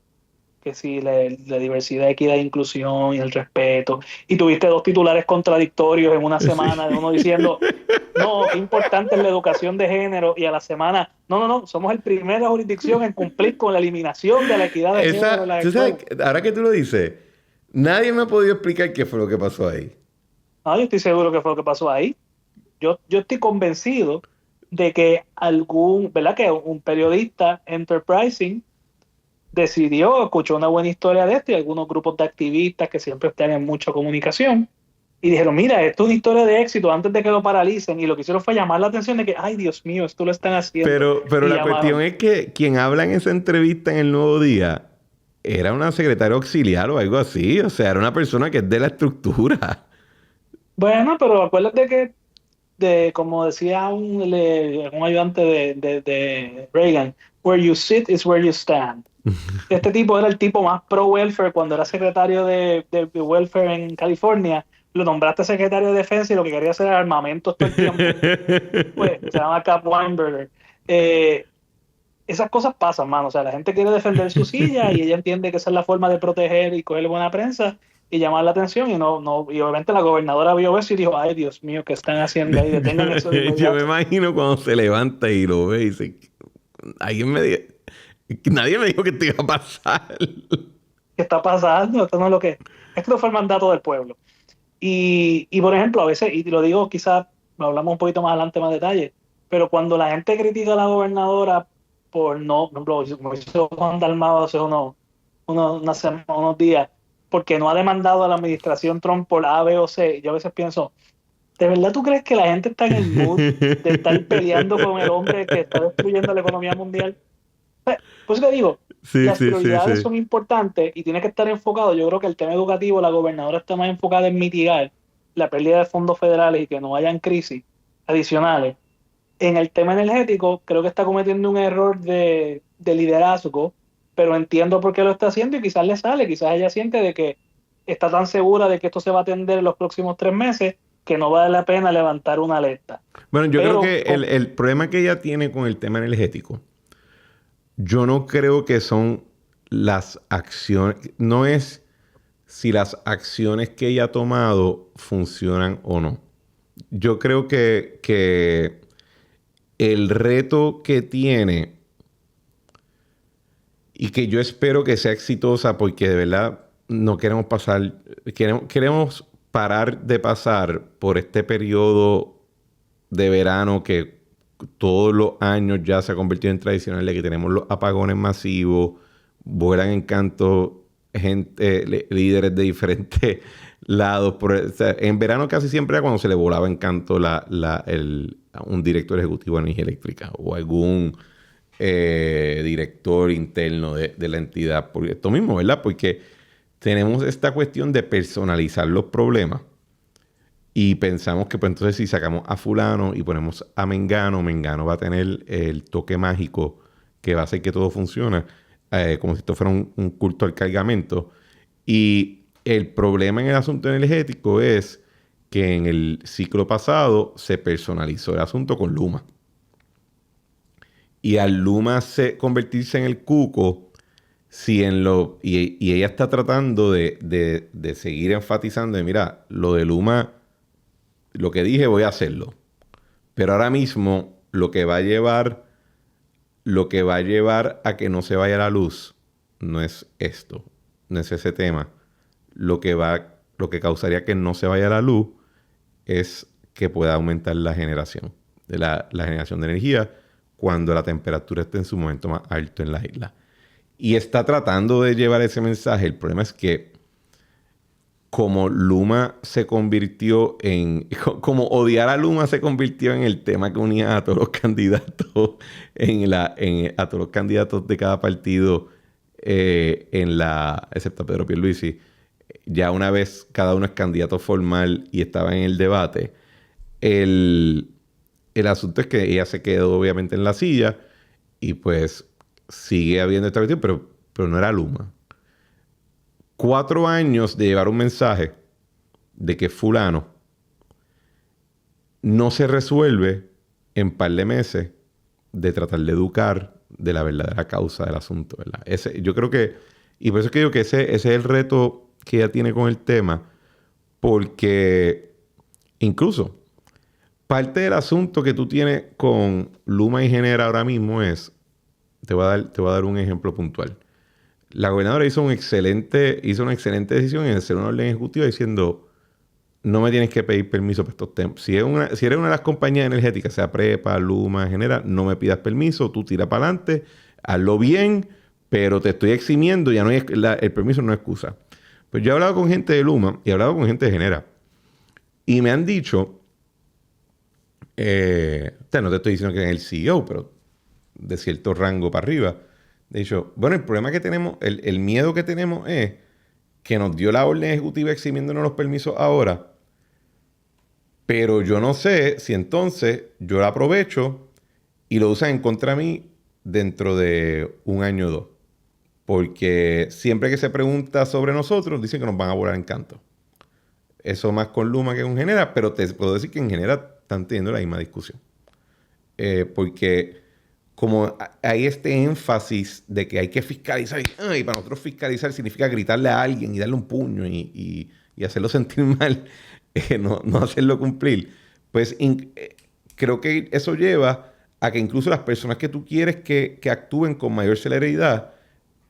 que sí, la diversidad, equidad e inclusión y el respeto. Y tuviste dos titulares contradictorios en una Sí. semana, de uno diciendo, no, qué importante es la educación de género, y a la semana, no, somos el primera jurisdicción en cumplir con la eliminación de la equidad de género en las Tú sabes, escuelas. ahora que tú lo dices, nadie me ha podido explicar qué fue lo que pasó ahí. No, yo estoy seguro que fue lo que pasó ahí. Yo estoy convencido de que ¿verdad? Que un periodista enterprising decidió, escuchó una buena historia de esto y algunos grupos de activistas que siempre están en mucha comunicación y dijeron, mira, esto es una historia de éxito antes de que lo paralicen, y lo que hicieron fue llamar la atención de que, ay, Dios mío, esto lo están haciendo, Pero y la cuestión llamaron. es que quien habla en esa entrevista en El Nuevo Día era una secretaria auxiliar o algo así. O sea, era una persona que es de la estructura. Bueno, pero acuérdate que, como decía un ayudante de Reagan, where you sit is where you stand. Este tipo era el tipo más pro welfare cuando era secretario de welfare en California. Lo nombraste secretario de defensa y lo que quería hacer era armamentos todo el tiempo. Pues se llama Cap Weinberger. Eh, Esas cosas pasan, mano. O sea, la gente quiere defender su silla y ella entiende que esa es la forma de proteger y cogerle buena prensa y llamar la atención. Y obviamente la gobernadora vio eso y dijo, ay, Dios mío, ¿qué están haciendo ahí? Detengan eso de Yo me inmediato. imagino cuando se levanta y lo ve y dice, alguien me dijo, nadie me dijo que te iba a pasar. ¿Qué está pasando? Esto no es lo que... Esto fue el mandato del pueblo. Por ejemplo, a veces, y lo digo quizás, lo hablamos un poquito más adelante, más detalle, pero cuando la gente critica a la gobernadora por no, por ejemplo, como hizo Juan Dalmado hace unos días, porque no ha demandado a la administración Trump por A, B o C, yo a veces pienso, ¿De verdad tú crees que la gente está en el mood de estar peleando con el hombre que está destruyendo la economía mundial? Pues te digo, Sí, las sí, sí, prioridades sí. son importantes y tiene que estar enfocado. Yo creo que el tema educativo, la gobernadora está más enfocada en mitigar la pérdida de fondos federales y que no hayan crisis adicionales. En el tema energético, creo que está cometiendo un error de liderazgo, pero entiendo por qué lo está haciendo y quizás le sale, quizás ella siente de que está tan segura de que esto se va a atender en los próximos 3 meses que no vale la pena levantar una alerta. Bueno, yo creo Pero que el problema que ella tiene con el tema energético, yo no creo que son las acciones, no es si las acciones que ella ha tomado funcionan o no. Yo creo que el reto que tiene y que yo espero que sea exitosa porque de verdad no queremos pasar, queremos parar de pasar por este periodo de verano que todos los años ya se ha convertido en tradicional, de que tenemos los apagones masivos, vuelan en canto gente, líderes de diferentes lados. O sea, en verano casi siempre era cuando se le volaba en canto a un director ejecutivo de energía eléctrica o algún director interno de la entidad. Por esto mismo, ¿verdad? Porque tenemos esta cuestión de personalizar los problemas. Y pensamos que pues entonces si sacamos a fulano y ponemos a Mengano, Mengano va a tener el toque mágico que va a hacer que todo funcione, como si esto fuera un culto al cargamento. Y el problema en el asunto energético es que en el ciclo pasado se personalizó el asunto con Luma. Y al Luma convertirse en el cuco, si y ella está tratando de seguir enfatizando, de, mira, lo de Luma lo que dije voy a hacerlo. Pero ahora mismo lo que va a llevar a que no se vaya la luz no es esto, no es ese tema. Lo que causaría que no se vaya la luz es que pueda aumentar la generación, la generación de energía cuando la temperatura esté en su momento más alto en la isla. Y está tratando de llevar ese mensaje. El problema es que como Luma se convirtió en, como odiar a Luma se convirtió en el tema que unía a todos los candidatos, a todos los candidatos de cada partido, excepto a Pedro Pierluisi, ya una vez cada uno es candidato formal y estaba en el debate, el, el asunto es que ella se quedó obviamente en la silla y pues sigue habiendo esta cuestión, pero no era Luma. 4 años de llevar un mensaje de que fulano no se resuelve en par de meses de tratar de educar de la verdadera causa del asunto, ¿verdad? Yo creo que, y por eso es que digo que ese es el reto que ella tiene con el tema, porque incluso parte del asunto que tú tienes con Luma y Genera ahora mismo es, te voy a dar un ejemplo puntual. La gobernadora hizo una excelente decisión en hacer una orden ejecutiva diciendo, no me tienes que pedir permiso para estos temas. Si eres una de las compañías energéticas, sea Prepa, Luma, Genera, no me pidas permiso, tú tira para adelante, hazlo bien, pero te estoy eximiendo, ya no hay, el permiso no es excusa. Pues yo he hablado con gente de Luma y he hablado con gente de Genera. Y me han dicho, no te estoy diciendo que es el CEO, pero de cierto rango para arriba. De hecho, bueno, el problema que tenemos, el miedo que tenemos es que nos dio la orden ejecutiva eximiéndonos los permisos ahora, pero yo no sé si entonces yo la aprovecho y lo usan en contra de mí dentro de un año o dos. Porque siempre que se pregunta sobre nosotros, dicen que nos van a volar en canto. Eso más con Luma que con Genera, pero te puedo decir que en Genera están teniendo la misma discusión. Porque como hay este énfasis de que hay que fiscalizar, y para nosotros fiscalizar significa gritarle a alguien y darle un puño y hacerlo sentir mal, no hacerlo cumplir, pues creo que eso lleva a que incluso las personas que tú quieres que actúen con mayor celeridad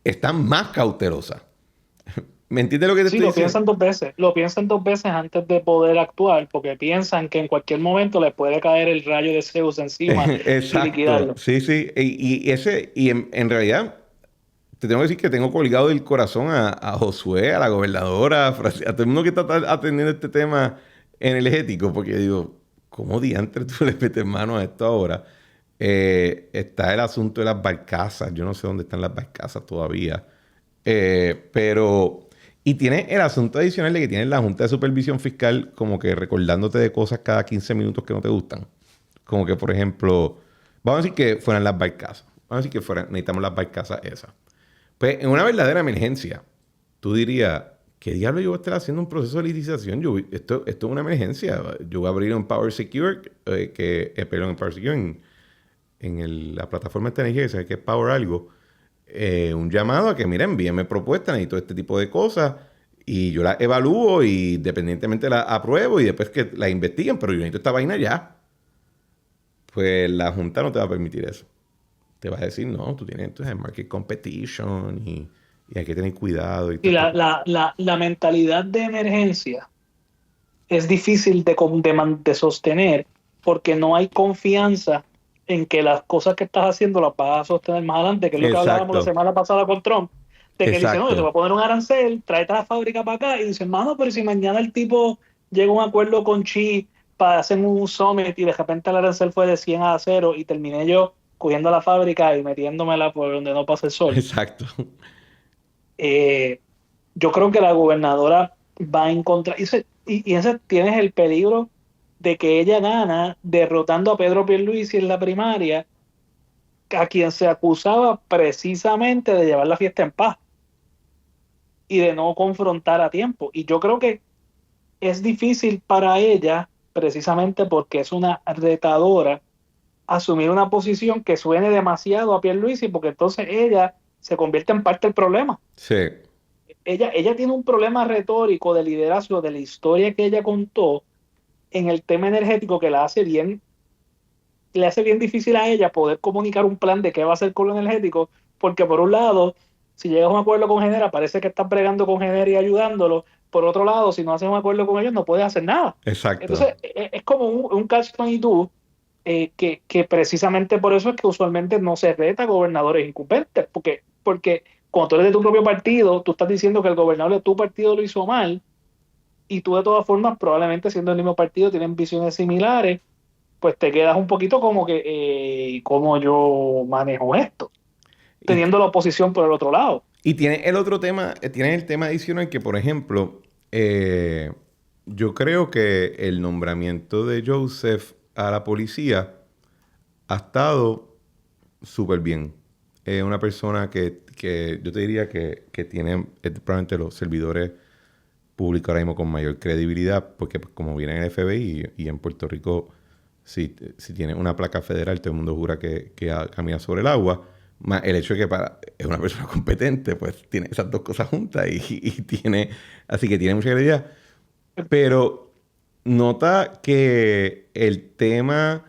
están más cautelosas. ¿Me entiendes lo que te Sí, estoy diciendo? lo piensan 2 veces antes de poder actuar, porque piensan que en cualquier momento les puede caer el rayo de Zeus encima y Exacto, liquidarlo. sí, sí. Y en realidad, te tengo que decir que tengo colgado del corazón a Josué, a la gobernadora, a todo el mundo que está atendiendo este tema energético, porque digo, ¿cómo diantre tú le metes mano a esto ahora? Está el asunto de las barcazas. Yo no sé dónde están las barcazas todavía. Pero... Y tiene el asunto adicional de que tiene la Junta de Supervisión Fiscal como que recordándote de cosas cada 15 minutos que no te gustan. Como que, por ejemplo, vamos a decir que fueran las barcazas. Vamos a decir que necesitamos las barcazas esas. Pues en una verdadera emergencia, tú dirías, ¿qué diablo yo voy a estar haciendo un proceso de licitación? Esto es una emergencia. Yo voy a abrir un Power Secure, perdón, en Power Secure, la plataforma de energía, que sabe que es Power algo, un llamado a que, mira, envíenme propuestas, necesito este tipo de cosas, y yo las evalúo y independientemente las apruebo y después que las investiguen, pero yo necesito esta vaina ya. Pues la Junta no te va a permitir eso. Te va a decir, no, tú tienes entonces market competition y hay que tener cuidado. Y Y todo esto. la mentalidad de emergencia es difícil de sostener porque no hay confianza en que las cosas que estás haciendo las vas a sostener más adelante, que es lo que hablábamos la Exacto, semana pasada con Trump, de que dice, no, yo te voy exacto. a poner un arancel, tráete la fábrica para acá, y dice, mano, pero si mañana el tipo llega a un acuerdo con Xi para hacer un summit y de repente el arancel fue de 100 a 0 y terminé yo cogiendo la fábrica y metiéndomela por donde no pasa el sol. Exacto. eh, yo creo que la gobernadora va en contra. Y ese tienes el peligro de que ella gana derrotando a Pedro Pierluisi en la primaria, a quien se acusaba precisamente de llevar la fiesta en paz y de no confrontar a tiempo. Y yo creo que es difícil para ella, precisamente porque es una retadora, asumir una posición que suene demasiado a Pierluisi, porque entonces ella se convierte en parte del problema. Sí. Ella tiene un problema retórico de liderazgo de la historia que ella contó en el tema energético que le hace bien difícil a ella poder comunicar un plan de qué va a hacer con lo energético, porque por un lado, si llegas a un acuerdo con Genera, parece que estás bregando con Genera y ayudándolo. Por otro lado, si no haces un acuerdo con ellos, no puedes hacer nada. Exacto. Entonces, es como un catch-22, que precisamente por eso es que usualmente no se reta a gobernadores incumbentes, porque cuando tú eres de tu propio partido, tú estás diciendo que el gobernador de tu partido lo hizo mal, y tú de todas formas, probablemente siendo el mismo partido, tienen visiones similares, pues te quedas un poquito como que, ¿cómo yo manejo esto? Y, Teniendo la oposición por el otro lado. y tiene el otro tema, tiene el tema adicional que, por ejemplo, yo creo que el nombramiento de Joseph a la policía ha estado súper bien. Es una persona que yo te diría que tiene probablemente los servidores públicos ahora mismo con mayor credibilidad, porque pues, como viene en el FBI y en Puerto Rico, si tiene una placa federal, todo el mundo jura que camina sobre el agua. Más el hecho de que es una persona competente, pues tiene esas dos cosas juntas así que tiene mucha credibilidad. Pero nota que el tema,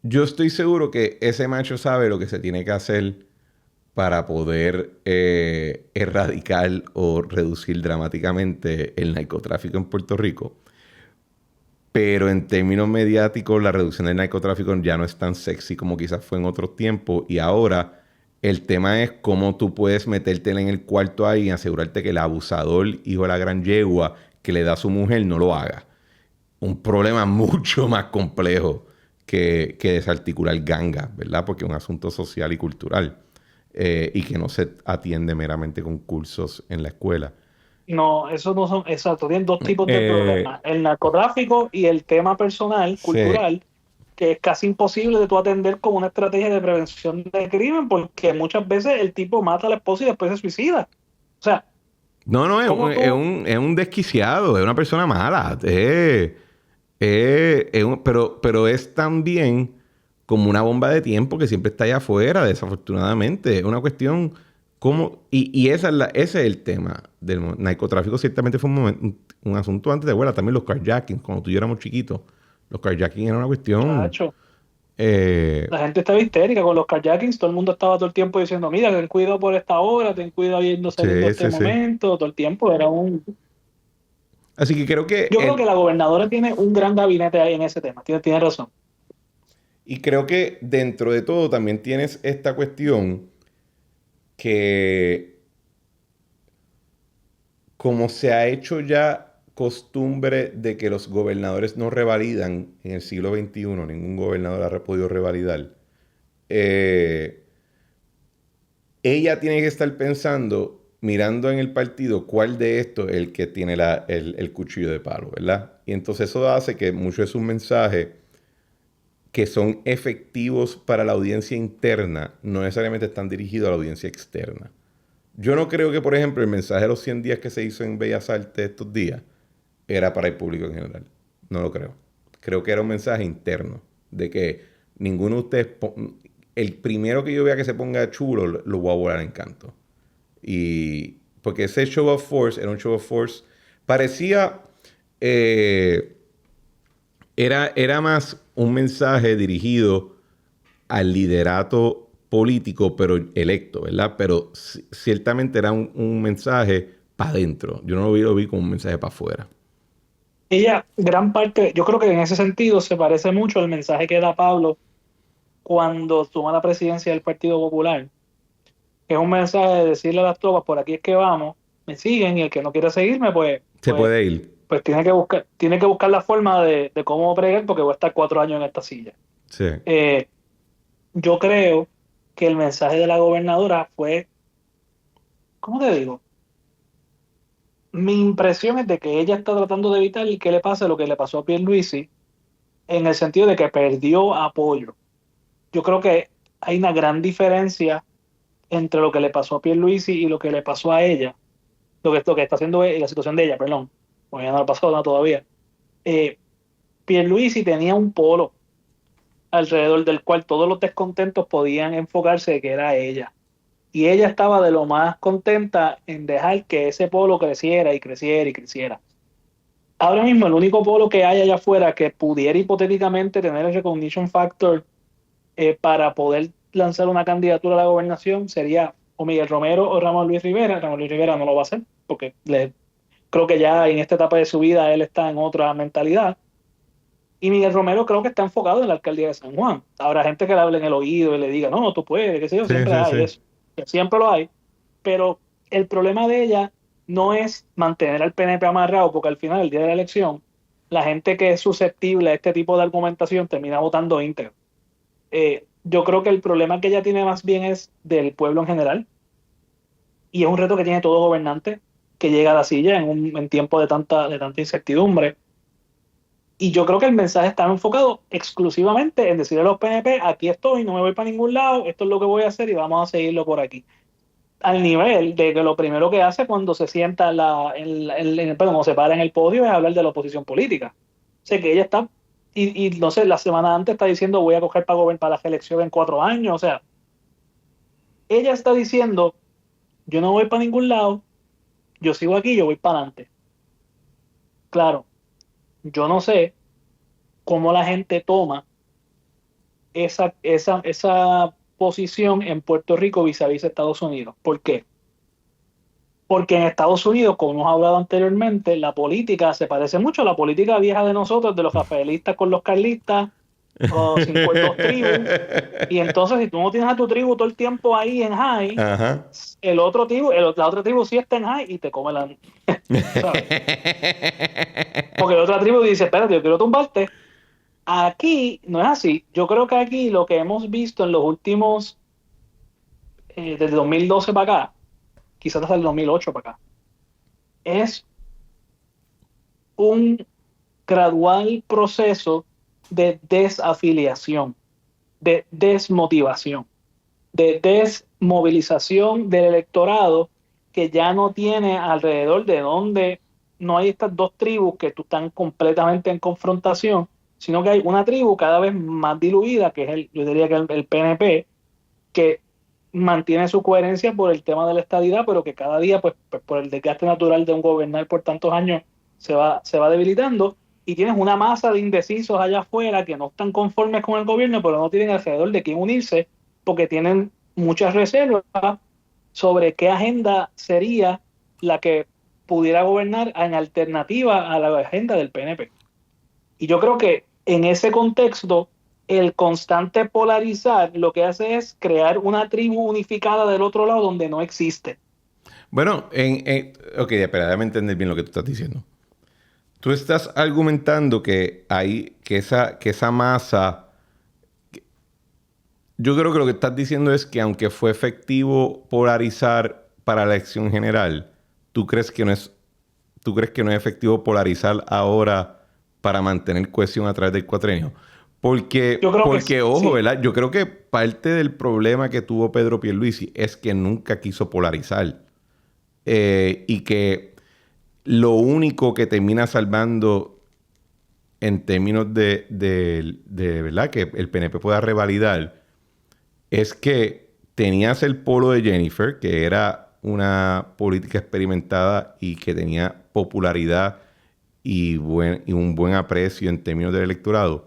yo estoy seguro que ese macho sabe lo que se tiene que hacer para poder erradicar o reducir dramáticamente el narcotráfico en Puerto Rico. Pero en términos mediáticos, la reducción del narcotráfico ya no es tan sexy como quizás fue en otros tiempos. Y ahora el tema es cómo tú puedes meterte en el cuarto ahí y asegurarte que el abusador, hijo de la gran yegua, que le da a su mujer, no lo haga. Un problema mucho más complejo que desarticular gangas, ¿verdad? Porque es un asunto social y cultural. Y que no se atiende meramente con cursos en la escuela. No, esos no son, exacto, tienen dos tipos de Eh, problemas, el narcotráfico y el tema personal, se, cultural, que es casi imposible de tú atender como una estrategia de prevención de crimen, porque muchas veces el tipo mata a la esposa y después se suicida. O sea, no, no, ¿cómo tú? es un desquiciado, es una persona mala. Pero es también como una bomba de tiempo que siempre está allá afuera, desafortunadamente. Es una cuestión como... Y ese es el tema del narcotráfico. Ciertamente fue un asunto antes de abuela. También los carjackings, cuando tú y yo éramos chiquitos. Los carjackings era una cuestión... Chacho, eh, la gente estaba histérica con los kajakings, todo el mundo estaba todo el tiempo diciendo, mira, ten cuidado por esta hora, ten cuidado yendo saliendo sí, este sí, sí. momento, todo el tiempo era un... Así que creo que Yo creo que la gobernadora tiene un gran gabinete ahí en ese tema, tiene razón. y creo que dentro de todo también tienes esta cuestión que como se ha hecho ya costumbre de que los gobernadores no revalidan en el siglo XXI, ningún gobernador ha podido revalidar, ella tiene que estar pensando, mirando en el partido, cuál de estos es el que tiene el cuchillo de palo, ¿verdad? Y entonces eso hace que muchos de sus mensajes que son efectivos para la audiencia interna no necesariamente están dirigidos a la audiencia externa. Yo no creo que, por ejemplo, el mensaje de los 100 días que se hizo en Bellas Artes estos días era para el público en general. No lo creo. Creo que era un mensaje interno de que ninguno de ustedes... El primero que yo vea que se ponga chulo, lo voy a volar en canto. Y... Porque ese show of force era un show of force... Parecía... Era más un mensaje dirigido al liderato político, pero electo, ¿verdad? Pero ciertamente era un mensaje para adentro. Yo no lo vi como un mensaje para afuera. Ella, gran parte, yo creo que en ese sentido se parece mucho al mensaje que da Pablo cuando toma la presidencia del Partido Popular, que es un mensaje de decirle a las tropas, por aquí es que vamos, me siguen, y el que no quiere seguirme, Se puede ir. pues tiene que buscar la forma de cómo pregar, porque voy a estar 4 años en esta silla. Sí. Yo creo que el mensaje de la gobernadora fue, ¿cómo te digo? Mi impresión es de que ella está tratando de evitar que le pase lo que le pasó a Pierluisi, en el sentido de que perdió apoyo. Yo creo que hay una gran diferencia entre lo que le pasó a Pierluisi y lo que le pasó a ella, lo que está haciendo la situación de ella, perdón, porque ya no le ha pasado nada todavía. Pierluisi tenía un polo alrededor del cual todos los descontentos podían enfocarse de que era ella. Y ella estaba de lo más contenta en dejar que ese polo creciera y creciera y creciera. Ahora mismo el único polo que hay allá afuera que pudiera hipotéticamente tener el recognition factor para poder lanzar una candidatura a la gobernación sería o Miguel Romero o Ramón Luis Rivera. Ramón Luis Rivera no lo va a hacer porque creo que ya en esta etapa de su vida él está en otra mentalidad. Y Miguel Romero creo que está enfocado en la alcaldía de San Juan. Habrá gente que le hable en el oído y le diga, no, tú puedes, qué sé yo, Sí, siempre sí, hay sí. eso. Siempre lo hay. Pero el problema de ella no es mantener al PNP amarrado, porque al final, el día de la elección, la gente que es susceptible a este tipo de argumentación termina votando íntegro. Yo creo que el problema que ella tiene más bien es del pueblo en general, y es un reto que tiene todo gobernante que llega a la silla en tiempo de tanta incertidumbre. Y yo creo que el mensaje está enfocado exclusivamente en decirle a los PNP, aquí estoy, no me voy para ningún lado, esto es lo que voy a hacer y vamos a seguirlo por aquí. Al nivel de que lo primero que hace cuando se sienta cuando se para en el podio es hablar de la oposición política. O sea que ella está, y no sé, la semana antes está diciendo voy a coger para gobernar para las elecciones en 4 años. O sea, ella está diciendo, yo no voy para ningún lado, yo sigo aquí, yo voy para adelante. Claro, yo no sé cómo la gente toma esa posición en Puerto Rico vis-a-vis Estados Unidos. ¿Por qué? Porque en Estados Unidos, como hemos hablado anteriormente, la política se parece mucho a la política vieja de nosotros, de los rafaelistas con los carlistas, o 52 tribus. Y entonces, si tú no tienes a tu tribu todo el tiempo ahí en high, Ajá. la otra tribu sí está en high y te come la... ¿sabes? Porque la otra tribu dice, espérate, yo quiero tumbarte. Aquí no es así. Yo creo que aquí lo que hemos visto en los últimos, desde 2012 para acá, quizás hasta el 2008 para acá, es un gradual proceso de desafiliación, de desmotivación, de desmovilización del electorado que ya no tiene alrededor de donde no hay estas dos tribus que tú están completamente en confrontación, sino que hay una tribu cada vez más diluida, que es yo diría que el PNP, que mantiene su coherencia por el tema de la estadidad, pero que cada día, pues por el desgaste natural de un gobernar por tantos años, se va debilitando, y tienes una masa de indecisos allá afuera que no están conformes con el gobierno, pero no tienen alrededor de quién unirse, porque tienen muchas reservas sobre qué agenda sería la que pudiera gobernar en alternativa a la agenda del PNP. Y yo creo que en ese contexto, el constante polarizar lo que hace es crear una tribu unificada del otro lado donde no existe. Bueno, ok, espera, déjame entender bien lo que tú estás diciendo. Tú estás argumentando que esa masa. Yo creo que lo que estás diciendo es que aunque fue efectivo polarizar para la elección general, tú crees que no es efectivo polarizar ahora para mantener cohesión a través del cuatrenio. Yo creo que Porque, ojo, sí. ¿verdad? Yo creo que parte del problema que tuvo Pedro Pierluisi es que nunca quiso polarizar. Y que lo único que termina salvando en términos de ¿verdad? Que el PNP pueda revalidar es que tenías el polo de Jennifer, que era una política experimentada y que tenía popularidad y un buen aprecio en términos del electorado.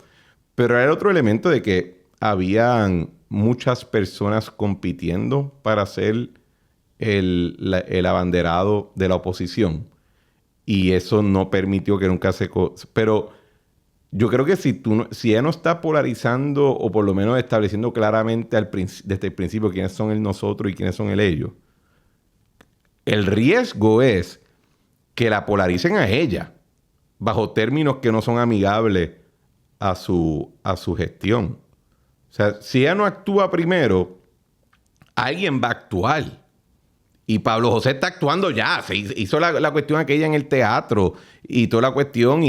Pero era el otro elemento de que habían muchas personas compitiendo para ser el abanderado de la oposición. Y eso no permitió que nunca Pero yo creo que si ella no está polarizando o por lo menos estableciendo claramente desde el principio quiénes son el nosotros y quiénes son el ellos, el riesgo es que la polaricen a ella bajo términos que no son amigables a su gestión. O sea, si ella no actúa primero, alguien va a actuar. Y Pablo José está actuando ya. Se hizo la cuestión aquella en el teatro y toda la cuestión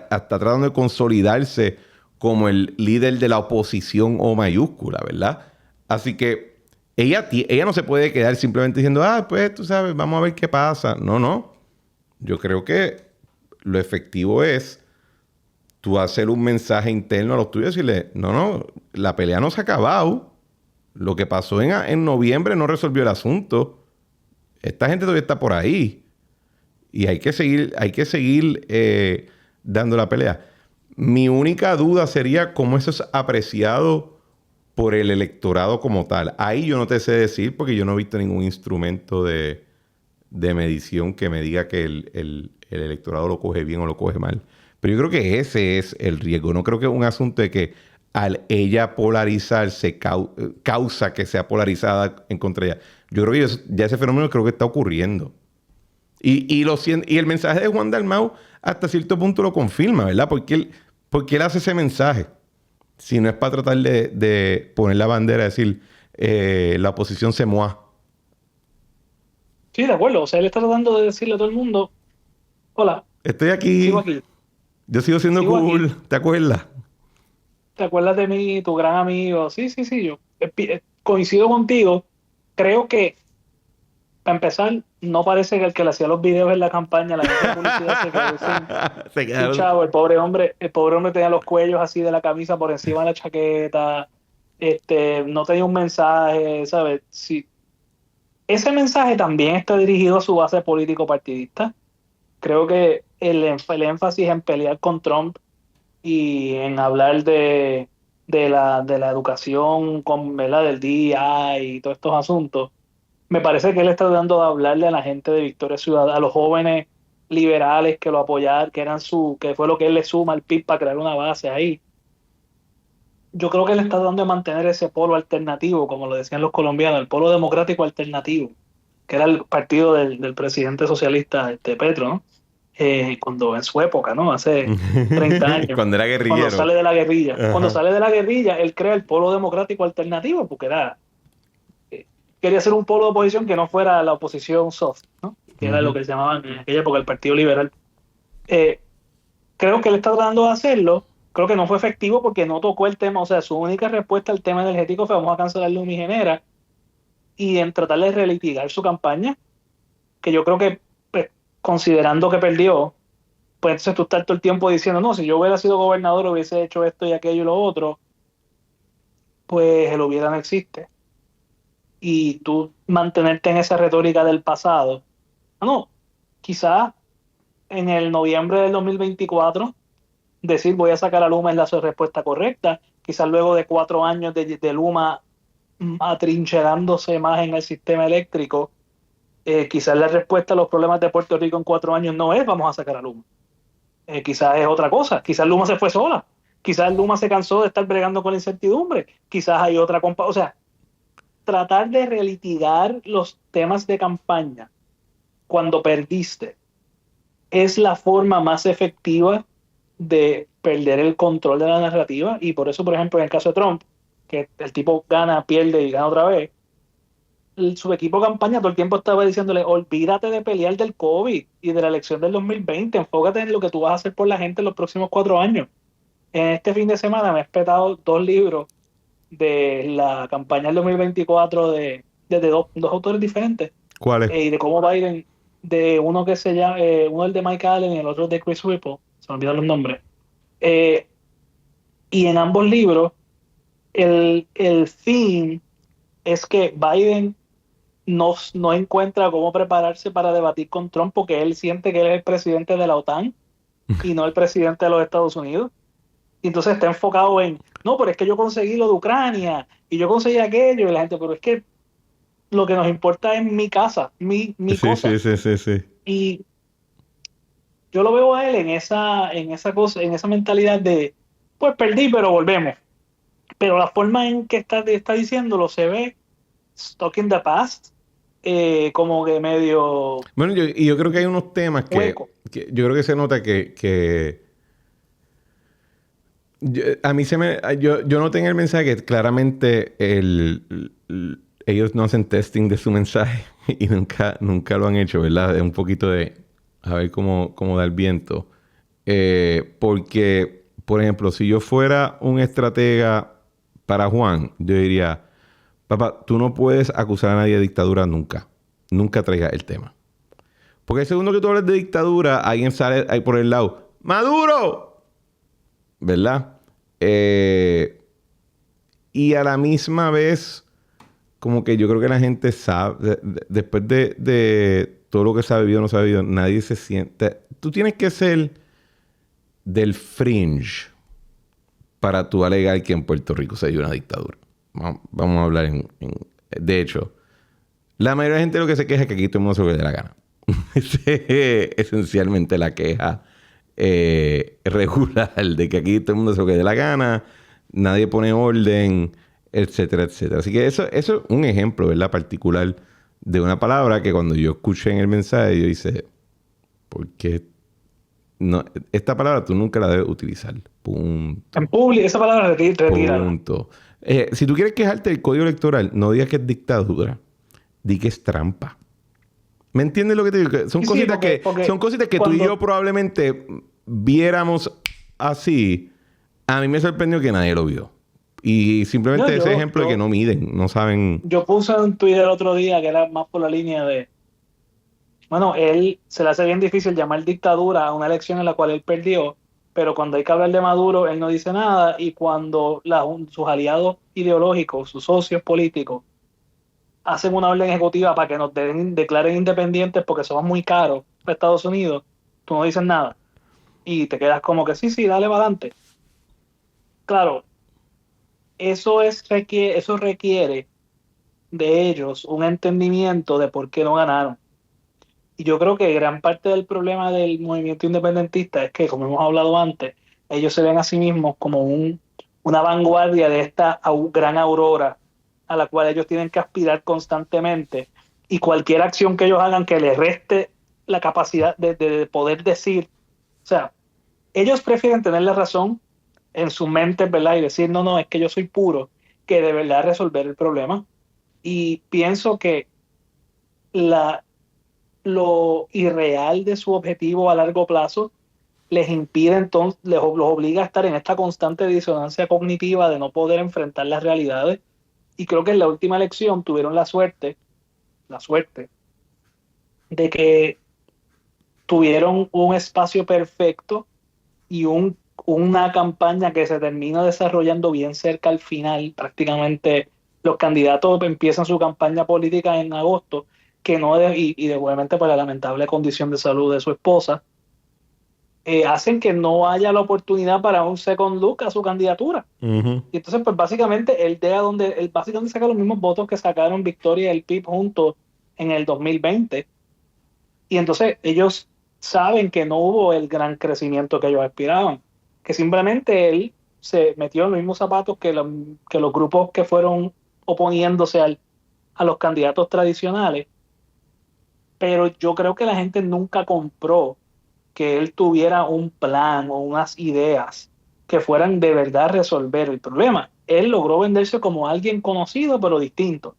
hasta tratando de consolidarse como el líder de la oposición O mayúscula, ¿verdad? Así que ella no se puede quedar simplemente diciendo, pues tú sabes, vamos a ver qué pasa. No, no. Yo creo que lo efectivo es tú hacer un mensaje interno a los tuyos y decirle, no, la pelea no se ha acabado. Lo que pasó en noviembre no resolvió el asunto. Esta gente todavía está por ahí. Y hay que seguir dando la pelea. Mi única duda sería cómo eso es apreciado por el electorado como tal. Ahí yo no te sé decir porque yo no he visto ningún instrumento de medición que me diga que el electorado lo coge bien o lo coge mal. Pero yo creo que ese es el riesgo. No creo que es un asunto de que al ella polarizarse causa que sea polarizada en contra de ella. Yo creo que ya ese fenómeno creo que está ocurriendo. Y el mensaje de Juan Dalmau hasta cierto punto lo confirma, ¿verdad? Porque él hace ese mensaje. Si no es para tratar de poner la bandera, decir, la oposición se moa. Sí, de acuerdo. O sea, él está tratando de decirle a todo el mundo, hola, Estoy sigo aquí, aquí, yo sigo siendo sigo aquí. cool, ¿te acuerdas? ¿Te acuerdas de mí, tu gran amigo? Sí, sí, sí, yo coincido contigo. Creo que, para empezar, no parece que el que le hacía los videos en la campaña, la agencia de publicidad, se quedó Se sin quedaron. chavo. El pobre hombre tenía los cuellos así de la camisa por encima de la chaqueta. No tenía un mensaje, ¿sabes? Sí. Ese mensaje también está dirigido a su base político partidista. Creo que el énfasis en pelear con Trump y en hablar de la educación con, ¿verdad? Del DEI y todos estos asuntos, me parece que él está tratando de hablarle a la gente de Victoria Ciudadana, a los jóvenes liberales que lo apoyaron, que fue lo que él le suma al PIB para crear una base ahí. Yo creo que él está tratando de mantener ese polo alternativo, como lo decían los colombianos, el polo democrático alternativo, que era el partido del presidente socialista Petro, ¿no? Cuando en su época, ¿no? Hace 30 años, Cuando era cuando guerrillero. sale de la guerrilla. Cuando Ajá. sale de la guerrilla, él crea el polo democrático alternativo, porque eh, quería ser un polo de oposición que no fuera la oposición soft, ¿no? Que era lo Ujú. que se llamaban en aquella época el Partido Liberal. Eh, Creo que él está tratando de hacerlo. Creo que no fue efectivo porque no tocó el tema. O sea, su única respuesta al tema energético fue: vamos a cancelar Lumigenera, y en tratar de relitigar su campaña, que yo creo que, pues, considerando que perdió, pues entonces tú estás todo el tiempo diciendo, no, si yo hubiera sido gobernador hubiese hecho esto y aquello y lo otro, pues el hubiera no existe. Y tú mantenerte en esa retórica del pasado. No, quizás en el noviembre del 2024 decir voy a sacar a Luma es la respuesta correcta. Quizás luego de 4 años de Luma atrincherándose más en el sistema eléctrico, quizás la respuesta a los problemas de Puerto Rico en 4 años no es vamos a sacar a Luma. Quizás es otra cosa. Quizás Luma se fue sola. Quizás Luma se cansó de estar bregando con la incertidumbre. Quizás hay otra o sea, tratar de relitigar los temas de campaña cuando perdiste es la forma más efectiva de perder el control de la narrativa. Y por eso, por ejemplo, en el caso de Trump, que el tipo gana, pierde y gana otra vez, su equipo de campaña todo el tiempo estaba diciéndole, olvídate de pelear del COVID y de la elección del 2020, enfócate en lo que tú vas a hacer por la gente en los próximos 4 años. En este fin de semana me he espetado 2 libros de la campaña del 2024 de dos autores diferentes, ¿Cuál es? y de cómo Biden, de uno que se llama, uno el de Mike Allen y el otro de Chris Ripple, se me olvidan los nombres. Eh, y en ambos libros, el theme es que Biden no encuentra cómo prepararse para debatir con Trump porque él siente que él es el presidente de la OTAN y no el presidente de los Estados Unidos. Y entonces está enfocado en, no, pero es que yo conseguí lo de Ucrania y yo conseguí aquello y la gente, pero es que lo que nos importa es mi casa, mi Sí, sí, cosa. sí, sí, sí. Y yo lo veo a él en esa cosa, en esa mentalidad de, pues perdí, pero volvemos. Pero la forma en que está diciéndolo se ve stuck in the past, como que medio Bueno, yo creo que hay unos temas hueco. que yo creo que se nota que a mí yo noté en el mensaje que claramente ellos no hacen testing de su mensaje y nunca lo han hecho, ¿verdad? Es un poquito de a ver cómo da el viento. Porque, por ejemplo, si yo fuera un estratega para Juan, yo diría, papá, tú no puedes acusar a nadie de dictadura nunca. Nunca traigas el tema. Porque el segundo que tú hablas de dictadura, alguien sale ahí por el lado, ¡Maduro! ¿Verdad? Y a la misma vez, como que yo creo que la gente sabe, después de todo lo que se ha vivido o no se ha vivido, nadie se siente... Tú tienes que ser del fringe para tú alegar que en Puerto Rico se dio una dictadura. Vamos a hablar de hecho, la mayoría de la gente lo que se queja es que aquí todo el mundo se lo que le dé la gana. Esa es esencialmente la queja regular de que aquí todo el mundo se lo que dé la gana, nadie pone orden, etcétera, etcétera. Así que eso es un ejemplo, ¿verdad? Particular de una palabra que cuando yo escuché en el mensaje, yo hice, ¿por qué no? Esta palabra tú nunca la debes utilizar. Punto. En público, esa palabra retírala. Punto. Si tú quieres quejarte del código electoral, no digas que es dictadura, di que es trampa. ¿Me entiendes lo que te digo? Que son Sí, sí, cositas porque son cositas que tú y cuando, yo probablemente viéramos así. A mí me sorprendió que nadie lo vio. Y no, simplemente ese ejemplo de que no miden, no saben. yo puse un Twitter el otro día que era más por la línea de, bueno, él se le hace bien difícil llamar dictadura a una elección en la cual él perdió, pero cuando hay que hablar de Maduro, él no dice nada, y cuando sus aliados ideológicos, sus socios políticos, hacen una orden ejecutiva para que nos declaren independientes porque somos muy caros para Estados Unidos, tú no dices nada. Y te quedas como que sí, sí, dale para adelante. Claro, eso requiere de ellos un entendimiento de por qué no ganaron. Y yo creo que gran parte del problema del movimiento independentista es que, como hemos hablado antes, ellos se ven a sí mismos como una vanguardia de esta gran aurora a la cual ellos tienen que aspirar constantemente. Y cualquier acción que ellos hagan que les reste la capacidad de poder decir, o sea, ellos prefieren tener la razón en su mente, ¿verdad? Y decir, no, no, es que yo soy puro, que de verdad resolver el problema. Y pienso que la, lo irreal de su objetivo a largo plazo les impide entonces, los obliga a estar en esta constante disonancia cognitiva de no poder enfrentar las realidades. Y creo que en la última elección tuvieron la suerte de que tuvieron un espacio perfecto y una campaña que se termina desarrollando bien cerca al final. Prácticamente los candidatos empiezan su campaña política en agosto, que no y obviamente por la lamentable condición de salud de su esposa, hacen que no haya la oportunidad para un second look a su candidatura. Ujú. Y entonces, pues básicamente, él básicamente saca los mismos votos que sacaron Victoria y el PIB juntos en el 2020. Y entonces ellos saben que no hubo el gran crecimiento que ellos aspiraban, que simplemente él se metió en los mismos zapatos que los grupos que fueron oponiéndose a los candidatos tradicionales, pero yo creo que la gente nunca compró que él tuviera un plan o unas ideas que fueran de verdad resolver el problema. Él logró venderse como alguien conocido pero distinto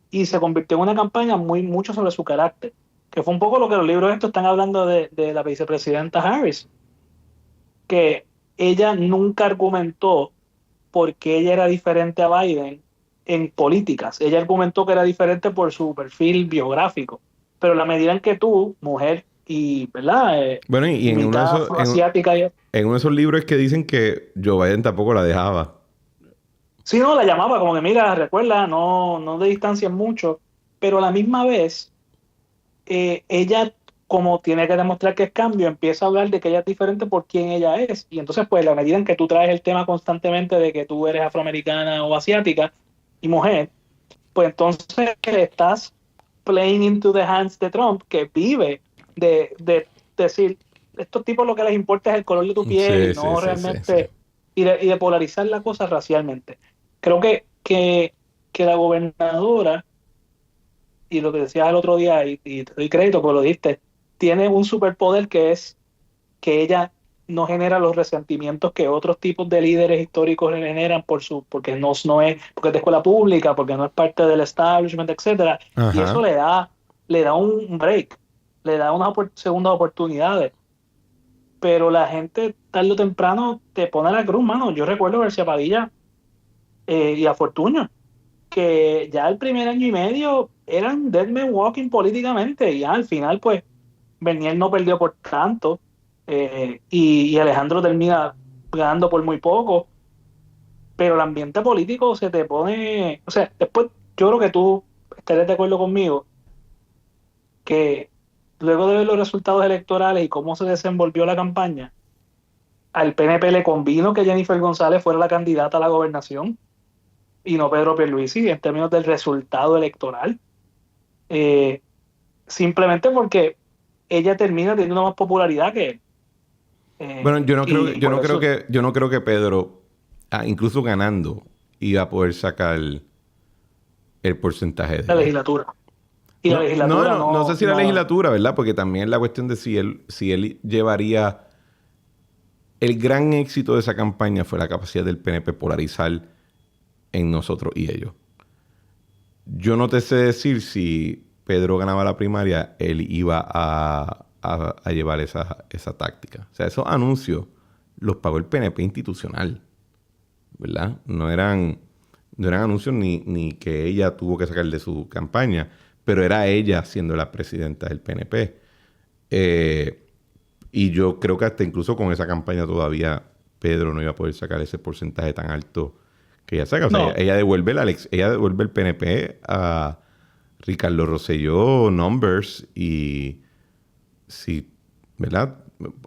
y se convirtió en una campaña mucho sobre su carácter, que fue un poco lo que los libros estos están hablando de la vicepresidenta Harris, que ella nunca argumentó por qué ella era diferente a Biden en políticas. Ella argumentó que era diferente por su perfil biográfico, pero la medida en que tú, mujer y, ¿verdad? Bueno, y en uno de Mitad esos, afroasiática. en uno de esos libros es que dicen que Joe Biden tampoco la dejaba. Sí, no, la llamaba como que, mira, recuerda, no te distancias mucho, pero a la misma vez, ella, como tiene que demostrar que es cambio, empieza a hablar de que ella es diferente por quién ella es. Y entonces, pues, la medida en que tú traes el tema constantemente de que tú eres afroamericana o asiática y mujer, pues entonces estás playing into the hands de Trump, que vive de decir, estos tipos lo que les importa es el color de tu piel Sí, y sí, no sí, sí, sí. realmente, y de polarizar la cosa racialmente. Creo que la gobernadora, y lo que decías el otro día, y te doy crédito porque lo diste, tiene un superpoder que es que ella no genera los resentimientos que otros tipos de líderes históricos generan porque no es, porque es de escuela pública, porque no es parte del establishment, etcétera. Y eso Ajá. le da un break, le da unas segundas oportunidades. Pero la gente tarde o temprano te pone a la cruz, mano. Yo recuerdo a García Padilla y a Fortuño, que ya el primer año y medio eran dead men walking políticamente, y ya al final, pues, Bernier no perdió por tanto, y Alejandro termina ganando por muy poco, pero el ambiente político se te pone, o sea, después yo creo que tú estarás de acuerdo conmigo que luego de ver los resultados electorales y cómo se desenvolvió la campaña, al PNP le convino que Jennifer González fuera la candidata a la gobernación y no Pedro Pierluisi en términos del resultado electoral. Eh, Simplemente porque ella termina teniendo más popularidad que él. Bueno, Y por eso yo no creo que Pedro, incluso ganando, iba a poder sacar el porcentaje de la ella. legislatura. Y la legislatura No sé si la no. legislatura, ¿verdad? Porque también es la cuestión de si él llevaría... El gran éxito de esa campaña fue la capacidad del PNP polarizar en nosotros y ellos. Yo no te sé decir si Pedro ganaba la primaria, él iba a llevar esa táctica. O sea, esos anuncios los pagó el PNP institucional, ¿verdad? No eran anuncios ni que ella tuvo que sacar de su campaña, pero era ella siendo la presidenta del PNP. Y yo creo que hasta incluso con esa campaña todavía Pedro no iba a poder sacar ese porcentaje tan alto que ella saca. O sea, No, ella devuelve el PNP a Ricardo Rosselló, Numbers y sí, ¿verdad?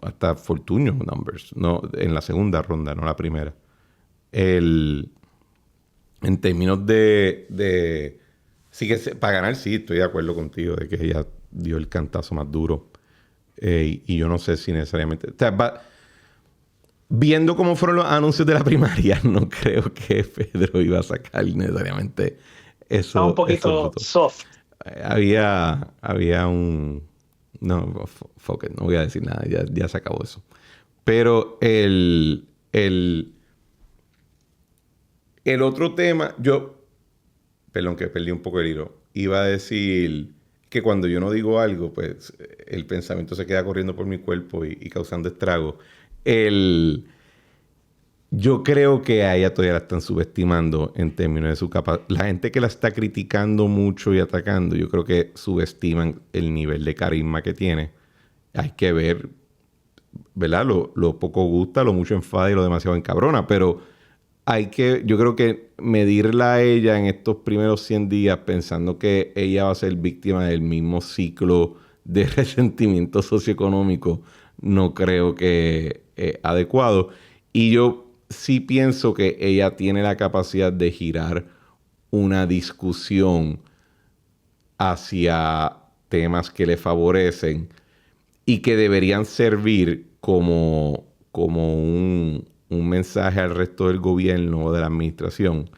Hasta Fortuño Numbers, no, en la segunda ronda, no la primera. En términos sí que para ganar, sí, estoy de acuerdo contigo de que ella dio el cantazo más duro. Y yo no sé si necesariamente... O sea, viendo cómo fueron los anuncios de la primaria, no creo que Pedro iba a sacar necesariamente está un esos poquito votos. soft. Había un... No, fuck it, no voy a decir nada, ya se acabó eso. Pero el otro tema, perdón que perdí un poco el hilo, iba a decir que cuando yo no digo algo, pues el pensamiento se queda corriendo por mi cuerpo y causando estragos. Yo creo que a ella todavía la están subestimando en términos de su capacidad. La gente que la está criticando mucho y atacando, yo creo que subestiman el nivel de carisma que tiene. Hay que ver, ¿verdad? Lo poco gusta, lo mucho enfada y lo demasiado encabrona, pero yo creo que medirla a ella en estos primeros 100 días pensando que ella va a ser víctima del mismo ciclo de resentimiento socioeconómico, no creo que es adecuado. Y yo sí pienso que ella tiene la capacidad de girar una discusión hacia temas que le favorecen y que deberían servir como un mensaje al resto del gobierno o de la administración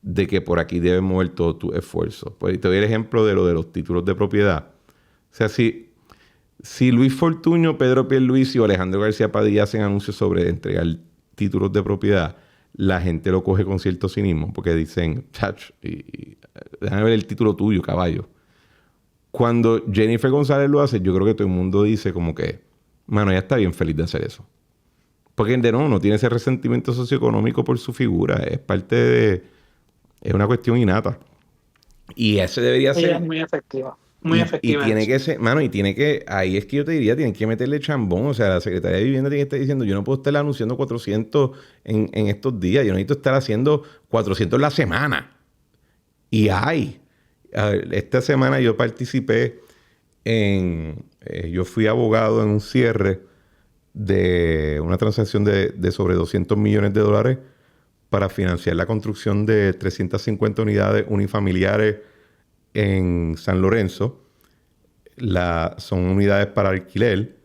de que por aquí deben mover todo tu esfuerzo. Pues te doy el ejemplo de lo de los títulos de propiedad. O sea, si Si Luis Fortuño, Pedro Pierluisi o Alejandro García Padilla hacen anuncios sobre entregar títulos de propiedad, la gente lo coge con cierto cinismo porque dicen, chach, déjame ver el título tuyo, caballo. Cuando Jennifer González lo hace, yo creo que todo el mundo dice como que, mano, ella está bien feliz de hacer eso. Porque de nuevo no tiene ese resentimiento socioeconómico por su figura. Es parte de... Es una cuestión innata. Y ese debería Ella ser... es muy efectiva. Muy Y efectiva en tiene eso. que ser... Mano, y tiene que... Ahí es que yo te diría, tienen que meterle chambón. O sea, la Secretaría de Vivienda tiene que estar diciendo, yo no puedo estar anunciando 400 en estos días. Yo necesito estar haciendo 400 la semana. Y hay. A ver, esta semana yo participé en... yo fui abogado en un cierre de una transacción de sobre $200 millones para financiar la construcción de 350 unidades unifamiliares en San Lorenzo. Son unidades para alquiler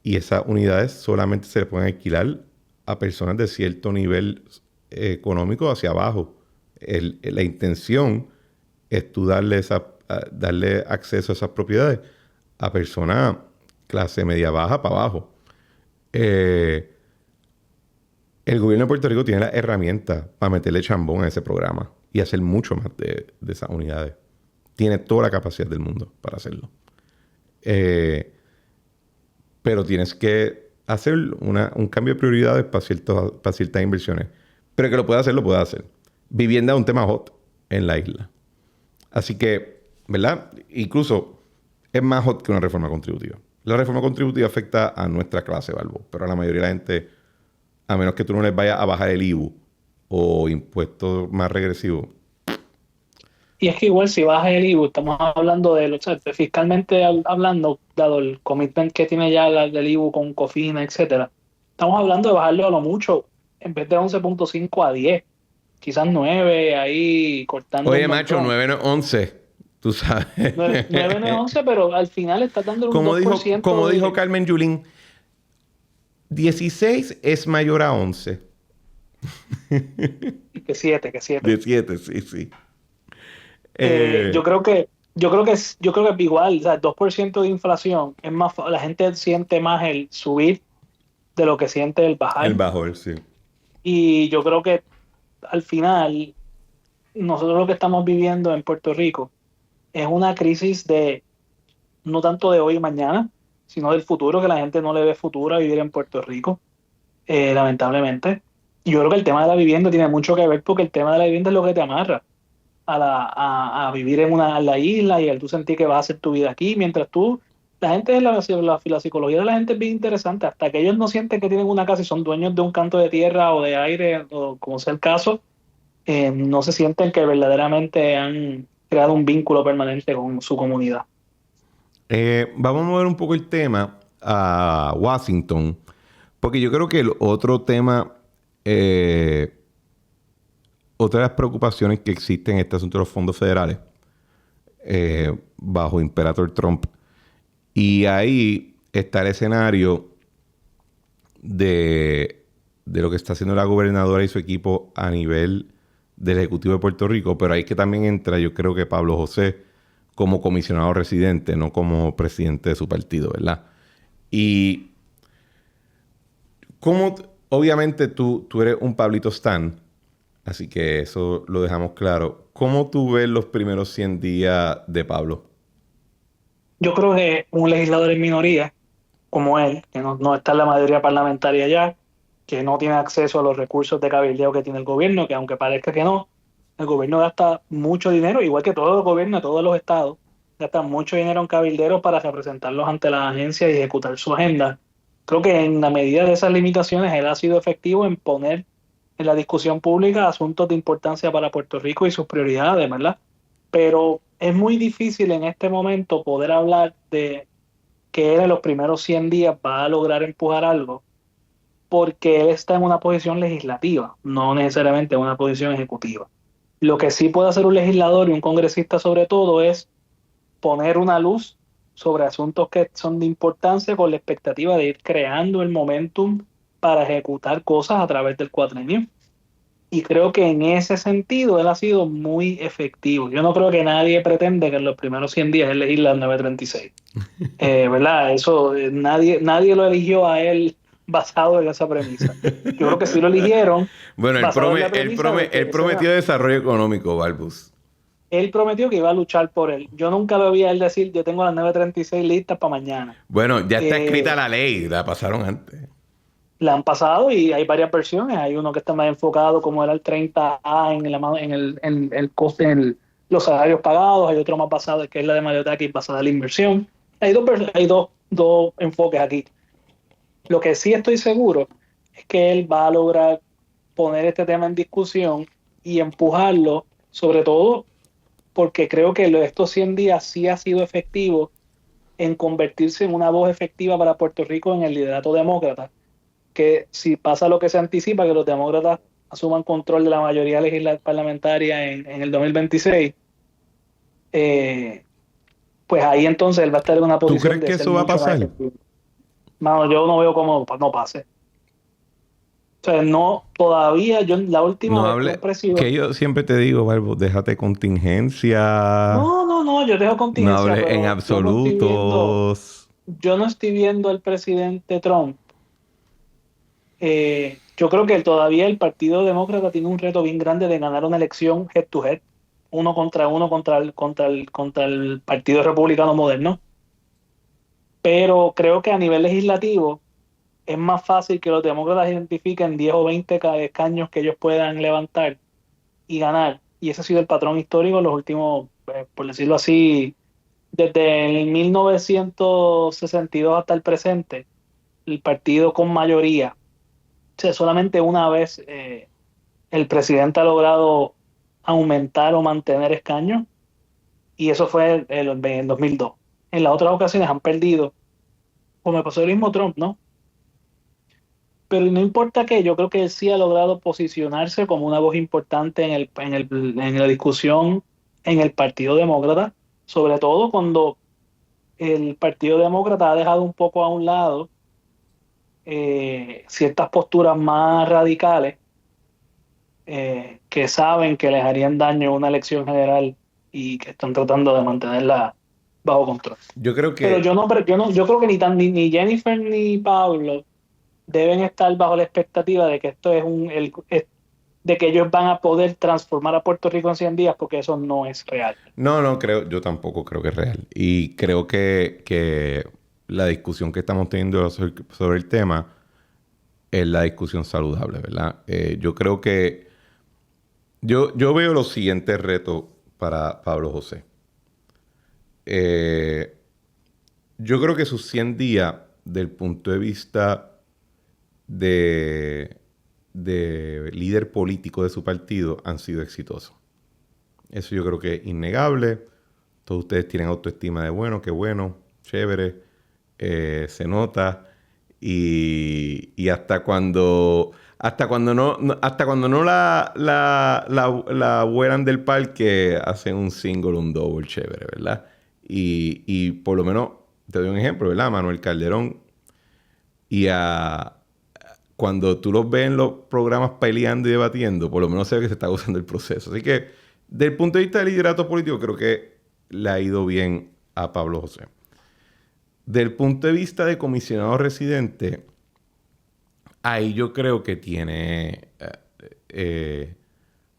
y esas unidades solamente se le pueden alquilar a personas de cierto nivel económico hacia abajo. La intención es tú darle acceso a esas propiedades a personas clase media baja para abajo. El gobierno de Puerto Rico tiene las herramientas para meterle chambón a ese programa y hacer mucho más de esas unidades. Tiene toda la capacidad del mundo para hacerlo. Pero tienes que hacer un cambio de prioridades para ciertas inversiones. Pero que lo pueda hacer, lo puede hacer. Vivienda es un tema hot en la isla. Así que, ¿verdad? Incluso es más hot que una reforma contributiva. La reforma contributiva afecta a nuestra clase, Balbo, pero a la mayoría de la gente, a menos que tú no les vayas a bajar el IVU o impuestos más regresivos. Y es que igual si bajas el IVU, estamos hablando de, o sea, fiscalmente hablando, dado el commitment que tiene ya del IVU con COFINA, etcétera, estamos hablando de bajarlo a lo mucho, en vez de 11.5 a 10, quizás 9, ahí cortando Oye, un macho, montón. 9 no es 11. Tú sabes. 9 no es 11, pero al final está dando un Como 2% dijo Carmen Yulín, 16 es mayor a 11. Que 7, que 7. De 7, sí, sí. Yo creo que igual, o sea, el 2% de inflación es más, la gente siente más el subir de lo que siente el bajar. El bajón, sí. Y yo creo que al final, nosotros lo que estamos viviendo en Puerto Rico es una crisis de, no tanto de hoy y mañana, sino del futuro, que la gente no le ve futuro a vivir en Puerto Rico, lamentablemente. Y yo creo que el tema de la vivienda tiene mucho que ver porque el tema de la vivienda es lo que te amarra a vivir en la isla y al tú sentir que vas a hacer tu vida aquí, mientras tú, la gente, la psicología de la gente es bien interesante, hasta que ellos no sienten que tienen una casa y son dueños de un canto de tierra o de aire, o como sea el caso, no se sienten que verdaderamente han creado un vínculo permanente con su comunidad. Vamos a mover un poco el tema a Washington, porque yo creo que el otro tema, otra de las preocupaciones que existen en este asunto de los fondos federales, bajo Imperator Trump, y ahí está el escenario de lo que está haciendo la gobernadora y su equipo a nivel del Ejecutivo de Puerto Rico, pero ahí que también entra, yo creo que Pablo José como comisionado residente, no como presidente de su partido, ¿verdad? Y como obviamente tú eres un Pablito Stan, así que eso lo dejamos claro. ¿Cómo tú ves los primeros 100 días de Pablo? Yo creo que un legislador en minoría, como él, que no está en la mayoría parlamentaria ya, que no tiene acceso a los recursos de cabildeo que tiene el gobierno, que aunque parezca que no, el gobierno gasta mucho dinero, igual que todos los gobiernos, todos los estados, gastan mucho dinero en cabilderos para representarlos ante las agencias y ejecutar su agenda. Creo que en la medida de esas limitaciones, él ha sido efectivo en poner en la discusión pública asuntos de importancia para Puerto Rico y sus prioridades, ¿verdad? Pero es muy difícil en este momento poder hablar de que él en los primeros 100 días va a lograr empujar algo, porque él está en una posición legislativa, no necesariamente en una posición ejecutiva. Lo que sí puede hacer un legislador y un congresista sobre todo es poner una luz sobre asuntos que son de importancia con la expectativa de ir creando el momentum para ejecutar cosas a través del cuatrenio. Y creo que en ese sentido él ha sido muy efectivo. Yo no creo que nadie pretende que en los primeros 100 días él legisle las 936. ¿Verdad? Eso, nadie lo eligió a él basado en esa premisa. Yo creo que sí lo eligieron Bueno, basado en la premisa de que él prometió desarrollo económico, Balbus. él prometió que iba a luchar por él. Yo nunca lo vi a él decir, yo tengo las 936 listas para mañana. Bueno, ya está escrita Eh, la ley, la pasaron antes. la han pasado y hay varias versiones. Hay uno que está más enfocado, como era el 30A en el coste, los salarios pagados. Hay otro más basado, que es la de Mario Draghi, basada en la inversión. Hay dos enfoques aquí. Lo que sí estoy seguro es que él va a lograr poner este tema en discusión y empujarlo, sobre todo porque creo que estos 100 días sí ha sido efectivo en convertirse en una voz efectiva para Puerto Rico en el liderato demócrata, que si pasa lo que se anticipa, que los demócratas asuman control de la mayoría parlamentaria en el 2026, eh, pues ahí entonces él va a estar en una ¿Tú posición crees de que ser eso va a mucho más pasar? efectivo. Mano, yo no veo cómo no pase. O sea, no, todavía, yo la última No vez que un hable, presidente... que yo siempre te digo, Balbus, déjate contingencia, No, yo dejo no contingencia, hable en pero absolutos. yo no estoy viendo al presidente Trump. Yo creo que todavía el Partido Demócrata tiene un reto bien grande de ganar una elección head to head, uno contra el Partido Republicano moderno. Pero creo que a nivel legislativo es más fácil que los demócratas identifiquen 10 o 20 escaños que ellos puedan levantar y ganar. Y ese ha sido el patrón histórico en los últimos, por decirlo así, desde el 1962 hasta el presente, el partido con mayoría. O sea, solamente una vez el presidente ha logrado aumentar o mantener escaños y eso fue en 2002. En las otras ocasiones han perdido, como me pasó el mismo Trump, ¿no? Pero no importa qué, yo creo que él sí ha logrado posicionarse como una voz importante en la discusión en el Partido Demócrata, sobre todo cuando el Partido Demócrata ha dejado un poco a un lado ciertas posturas más radicales que saben que les harían daño a una elección general y que están tratando de mantenerla bajo control. Yo creo Pero que yo creo que ni Jennifer ni Pablo deben estar bajo la expectativa de que esto de que ellos van a poder transformar a Puerto Rico en 100 días, porque eso no es real. no creo, yo tampoco creo que es real. Y creo que la discusión que estamos teniendo sobre el tema es la discusión saludable, ¿verdad? Yo creo que yo veo los siguientes retos para Pablo José. Eh, yo creo que sus 100 días, del punto de vista de, de líder político de su partido, han sido exitosos. Eso yo creo que es innegable. Todos ustedes tienen autoestima de bueno, qué bueno, chévere, se nota. Y hasta cuando no la vuelan del parque, hacen un single, un double chévere, ¿verdad? Y por lo menos, te doy un ejemplo, ¿verdad? Manuel Calderón cuando tú los ves en los programas peleando y debatiendo, por lo menos se ve que se está gozando el proceso. Así que, desde el punto de vista del liderato político, creo que le ha ido bien a Pablo José. Del punto de vista de comisionado residente, ahí yo creo que tiene,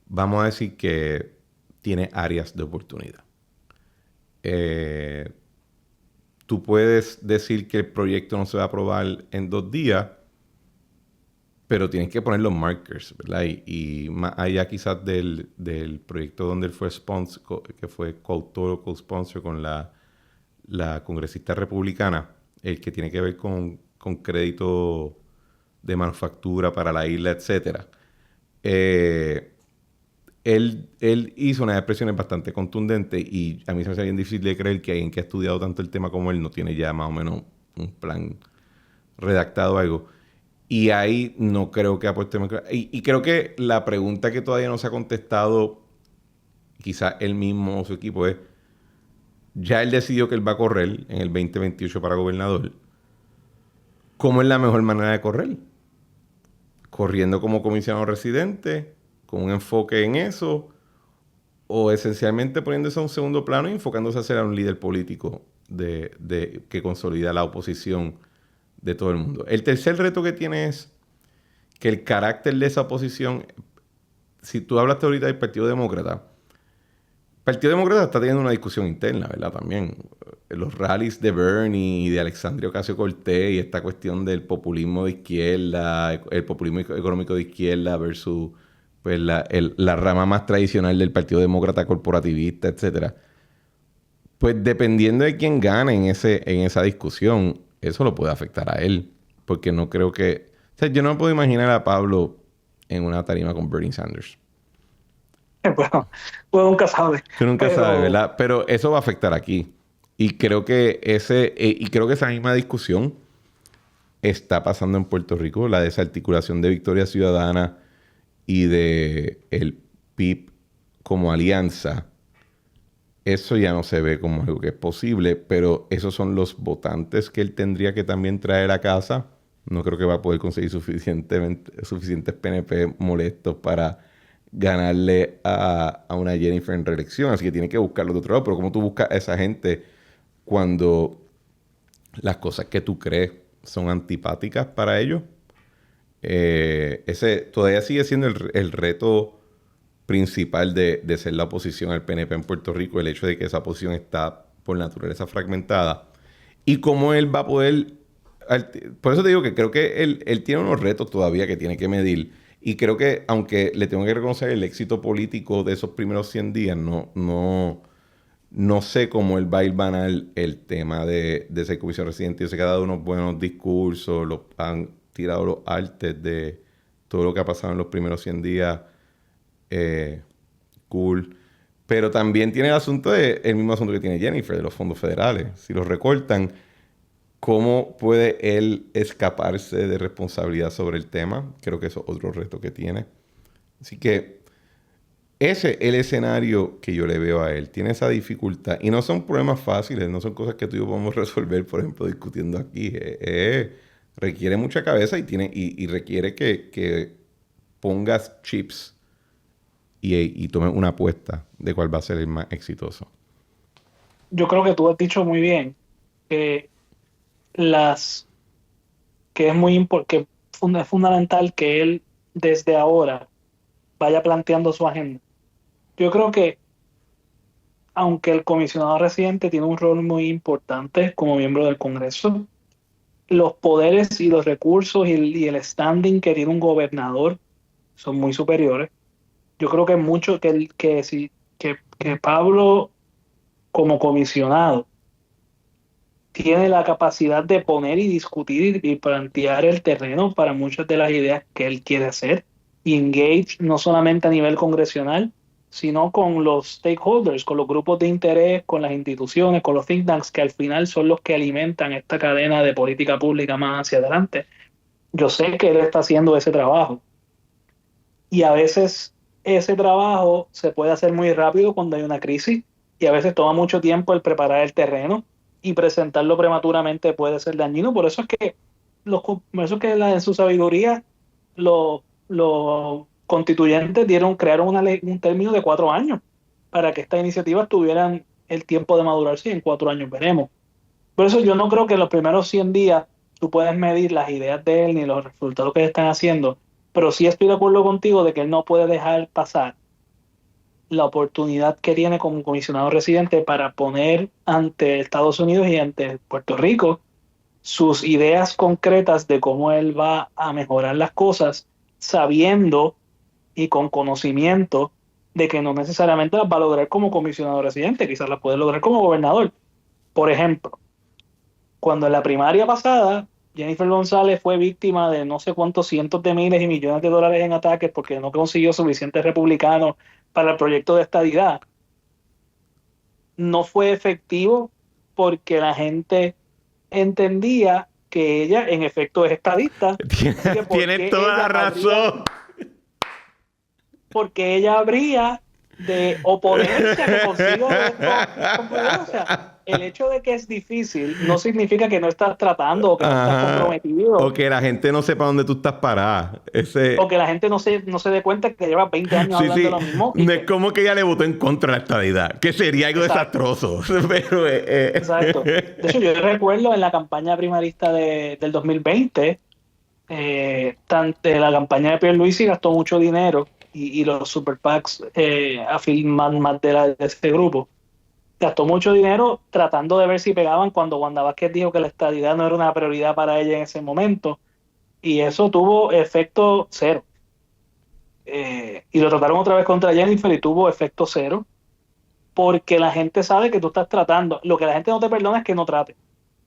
vamos a decir que tiene áreas de oportunidad. Eh, Tú puedes decir que el proyecto no se va a aprobar en 2 días, pero tienes que poner los markers, ¿verdad? Y más allá quizás del proyecto donde él fue sponsor, que fue coautor o co-sponsor con la congresista republicana, el que tiene que ver con crédito de manufactura para la isla, etcétera. Él hizo unas expresiones bastante contundentes y a mí se me hace bien difícil de creer que alguien que ha estudiado tanto el tema como él no tiene ya más o menos un plan redactado o algo. Y ahí no creo que apueste... Y creo que la pregunta que todavía no se ha contestado, quizás él mismo o su equipo, es: ya él decidió que él va a correr en el 2028 para gobernador. ¿Cómo es la mejor manera de correr? ¿Corriendo como comisionado residente? con un enfoque en eso, o esencialmente poniéndose a un segundo plano y enfocándose a ser un líder político que consolida la oposición de todo el mundo. El tercer reto que tiene es que el carácter de esa oposición, si tú hablaste ahorita del Partido Demócrata, el Partido Demócrata está teniendo una discusión interna, ¿verdad? También los rallies de Bernie y de Alexandria Ocasio-Cortez y esta cuestión del populismo de izquierda, el populismo económico de izquierda versus pues, la rama más tradicional del Partido Demócrata corporativista, etcétera. Pues dependiendo de quién gane en esa discusión, eso lo puede afectar a él. Porque no creo que... O sea, yo no me puedo imaginar a Pablo en una tarima con Bernie Sanders. Bueno, uno nunca sabe. Tú nunca sabes, ¿verdad? Pero eso va a afectar aquí. Y creo que esa misma discusión está pasando en Puerto Rico, la desarticulación de Victoria Ciudadana y de el PIB como alianza. Eso ya no se ve como algo que es posible, pero esos son los votantes que él tendría que también traer a casa. No creo que va a poder conseguir suficientes PNP molestos para ganarle a una Jennifer en reelección. Así que tiene que buscarlo de otro lado. Pero ¿cómo tú buscas a esa gente cuando las cosas que tú crees son antipáticas para ellos? Ese todavía sigue siendo el reto principal de ser la oposición al PNP en Puerto Rico, el hecho de que esa oposición está por naturaleza fragmentada. Y cómo él va a poder... Por eso te digo que creo que él tiene unos retos todavía que tiene que medir. Y creo que, aunque le tengo que reconocer el éxito político de esos primeros 100 días, no sé cómo él va a hilvanar el tema de ser comisionado residente. Yo sé que ha dado unos buenos discursos, han tirado los artes de todo lo que ha pasado en los primeros 100 días. Cool. Pero también tiene el mismo asunto que tiene Jennifer, de los fondos federales. Si los recortan, ¿cómo puede él escaparse de responsabilidad sobre el tema? Creo que eso es otro reto que tiene. Así que ese es el escenario que yo le veo a él. Tiene esa dificultad. Y no son problemas fáciles, no son cosas que tú y yo podemos resolver, por ejemplo, discutiendo aquí. Requiere mucha cabeza y requiere que pongas chips y tomes una apuesta de cuál va a ser el más exitoso. Yo creo que tú has dicho muy bien que que es que es fundamental que él desde ahora vaya planteando su agenda. Yo creo que aunque el comisionado residente tiene un rol muy importante como miembro del Congreso, los poderes y los recursos y el standing que tiene un gobernador son muy superiores. Yo creo que mucho que Pablo como comisionado tiene la capacidad de poner y discutir y plantear el terreno para muchas de las ideas que él quiere hacer y engage no solamente a nivel congresional, sino con los stakeholders, con los grupos de interés, con las instituciones, con los think tanks, que al final son los que alimentan esta cadena de política pública más hacia adelante. Yo sé que él está haciendo ese trabajo y a veces ese trabajo se puede hacer muy rápido cuando hay una crisis y a veces toma mucho tiempo el preparar el terreno y presentarlo prematuramente puede ser dañino. Por eso es que en su sabiduría los constituyentes crearon un término de 4 años para que estas iniciativas tuvieran el tiempo de madurarse y en 4 años veremos. Por eso yo no creo que en los primeros 100 días tú puedes medir las ideas de él ni los resultados que están haciendo, pero sí estoy de acuerdo contigo de que él no puede dejar pasar la oportunidad que tiene como comisionado residente para poner ante Estados Unidos y ante Puerto Rico sus ideas concretas de cómo él va a mejorar las cosas, sabiendo y con conocimiento de que no necesariamente las va a lograr como comisionado residente, quizás las puede lograr como gobernador. Por ejemplo, cuando en la primaria pasada Jennifer González fue víctima de no sé cuántos cientos de miles y millones de dólares en ataques porque no consiguió suficientes republicanos para el proyecto de estadidad, no fue efectivo porque la gente entendía que ella en efecto es estadista. Tienes toda la razón. Porque ella habría de oponerse a que consiga esto. O sea, el hecho de que es difícil no significa que no estás tratando o que no estás comprometido. O que la gente no sepa dónde tú estás parada. O que la gente no se dé cuenta que lleva 20 años hablando de lo mismo. No es como que ella le votó en contra de la estadidad, que sería algo desastroso. Pero, Exacto. De hecho, yo recuerdo en la campaña primarista del 2020, la campaña de Pierluisi gastó mucho dinero y los super PACs afirman más de ese grupo. Gastó mucho dinero tratando de ver si pegaban cuando Wanda Vázquez dijo que la estadidad no era una prioridad para ella en ese momento. Y eso tuvo efecto cero. Y lo trataron otra vez contra Jennifer y tuvo efecto cero. Porque la gente sabe que tú estás tratando. Lo que la gente no te perdona es que no trate.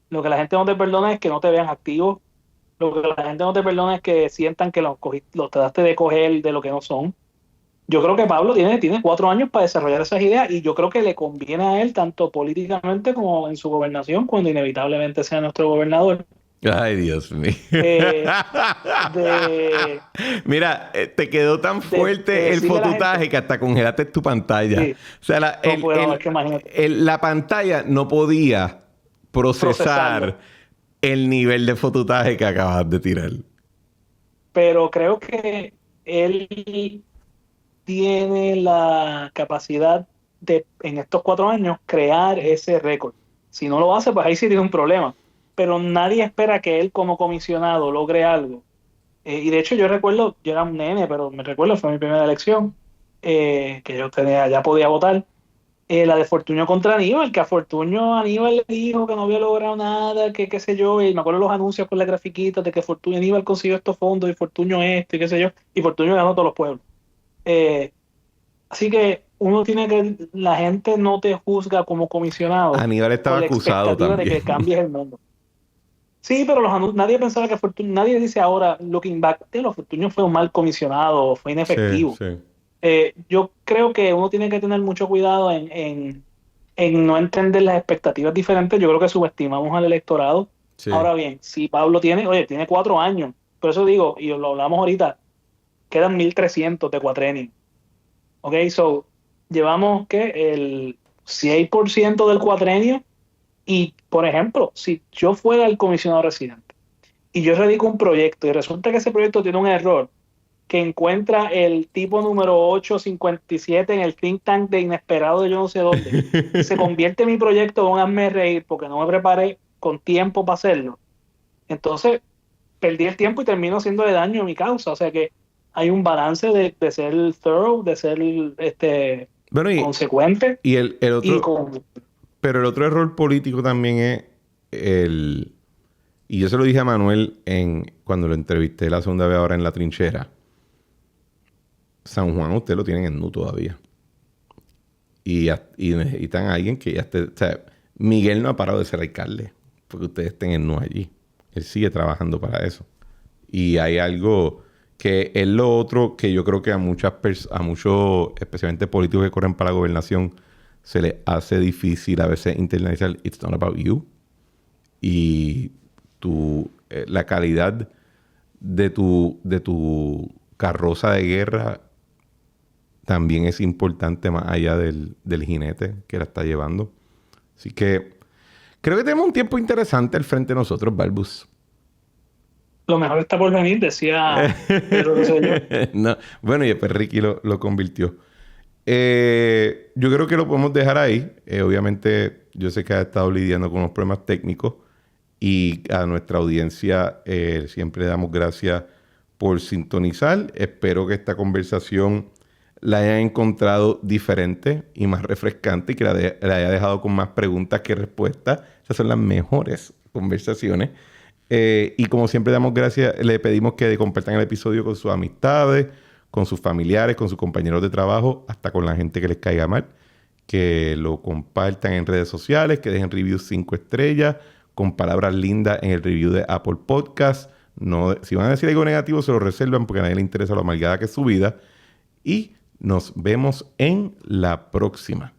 Lo que la gente no te perdona es que no te vean activos. Lo que la gente no te perdona es que sientan que los trataste de coger de lo que no son. Yo creo que Pablo tiene 4 años para desarrollar esas ideas y yo creo que le conviene a él tanto políticamente como en su gobernación cuando inevitablemente sea nuestro gobernador. Ay, Dios mío. Mira, te quedó tan fuerte el fotutaje que hasta congelaste tu pantalla. Sí. O sea, la pantalla no podía procesar el nivel de fotutaje que acabas de tirar. Pero creo que él tiene la capacidad de, en estos 4 años, crear ese récord. Si no lo hace, pues ahí sí tiene un problema. Pero nadie espera que él como comisionado logre algo. Y de hecho yo recuerdo, yo era un nene, pero me recuerdo, fue mi primera elección, que yo ya podía votar, la de Fortuño contra Aníbal, que a Fortuño Aníbal le dijo que no había logrado nada, que qué sé yo, y me acuerdo los anuncios con la grafiquita de que Fortuño Aníbal consiguió estos fondos y Fortuño esto y qué sé yo, y Fortuño ganó todos los pueblos. Así que la gente no te juzga como comisionado. Aníbal estaba acusado también de que cambies el mundo. Sí, pero nadie pensaba que Fortuño, nadie dice ahora, looking back, Fortuño fue un mal comisionado, fue inefectivo. Sí. Yo creo que uno tiene que tener mucho cuidado en no entender las expectativas diferentes. Yo creo que subestimamos al electorado. Sí. Ahora bien, si Pablo tiene 4 años, por eso digo, y lo hablamos ahorita, quedan 1.300 de cuatrenio. Ok, so, llevamos el 6% del cuatrenio. Y, por ejemplo, si yo fuera el comisionado residente y yo radico un proyecto y resulta que ese proyecto tiene un error que encuentra el tipo número 857 en el think tank de inesperado de yo no sé dónde, se convierte mi proyecto en un hazme reír porque no me preparé con tiempo para hacerlo, entonces perdí el tiempo y termino haciéndole daño a mi causa. O sea que hay un balance de ser thorough, de ser consecuente. Y el otro... Pero el otro error político también es y yo se lo dije a Manuel cuando lo entrevisté la segunda vez ahora en La Trinchera. San Juan usted lo tienen en NU todavía. Y necesitan a alguien que ya esté... O sea, Miguel no ha parado de ser alcalde porque ustedes estén en NU allí. Él sigue trabajando para eso. Y hay algo que es lo otro que yo creo que a muchos, especialmente políticos que corren para la gobernación, se les hace difícil a veces internalizar "It's not about you". Y la calidad de tu carroza de guerra también es importante más allá del jinete que la está llevando. Así que creo que tenemos un tiempo interesante al frente de nosotros, Balbus. Lo mejor está por venir, decía Pedro Rosselló. No, bueno, y después Ricky lo convirtió. Yo creo que lo podemos dejar ahí. Obviamente, yo sé que ha estado lidiando con unos problemas técnicos y a nuestra audiencia siempre le damos gracias por sintonizar. Espero que esta conversación la hayan encontrado diferente y más refrescante y que la haya dejado con más preguntas que respuestas. Esas son las mejores conversaciones. Y como siempre damos gracias, le pedimos que compartan el episodio con sus amistades, con sus familiares, con sus compañeros de trabajo, hasta con la gente que les caiga mal. Que lo compartan en redes sociales, que dejen reviews 5 estrellas, con palabras lindas en el review de Apple Podcast. No, si van a decir algo negativo, se lo reservan porque a nadie le interesa lo amargada que es su vida. Y nos vemos en la próxima.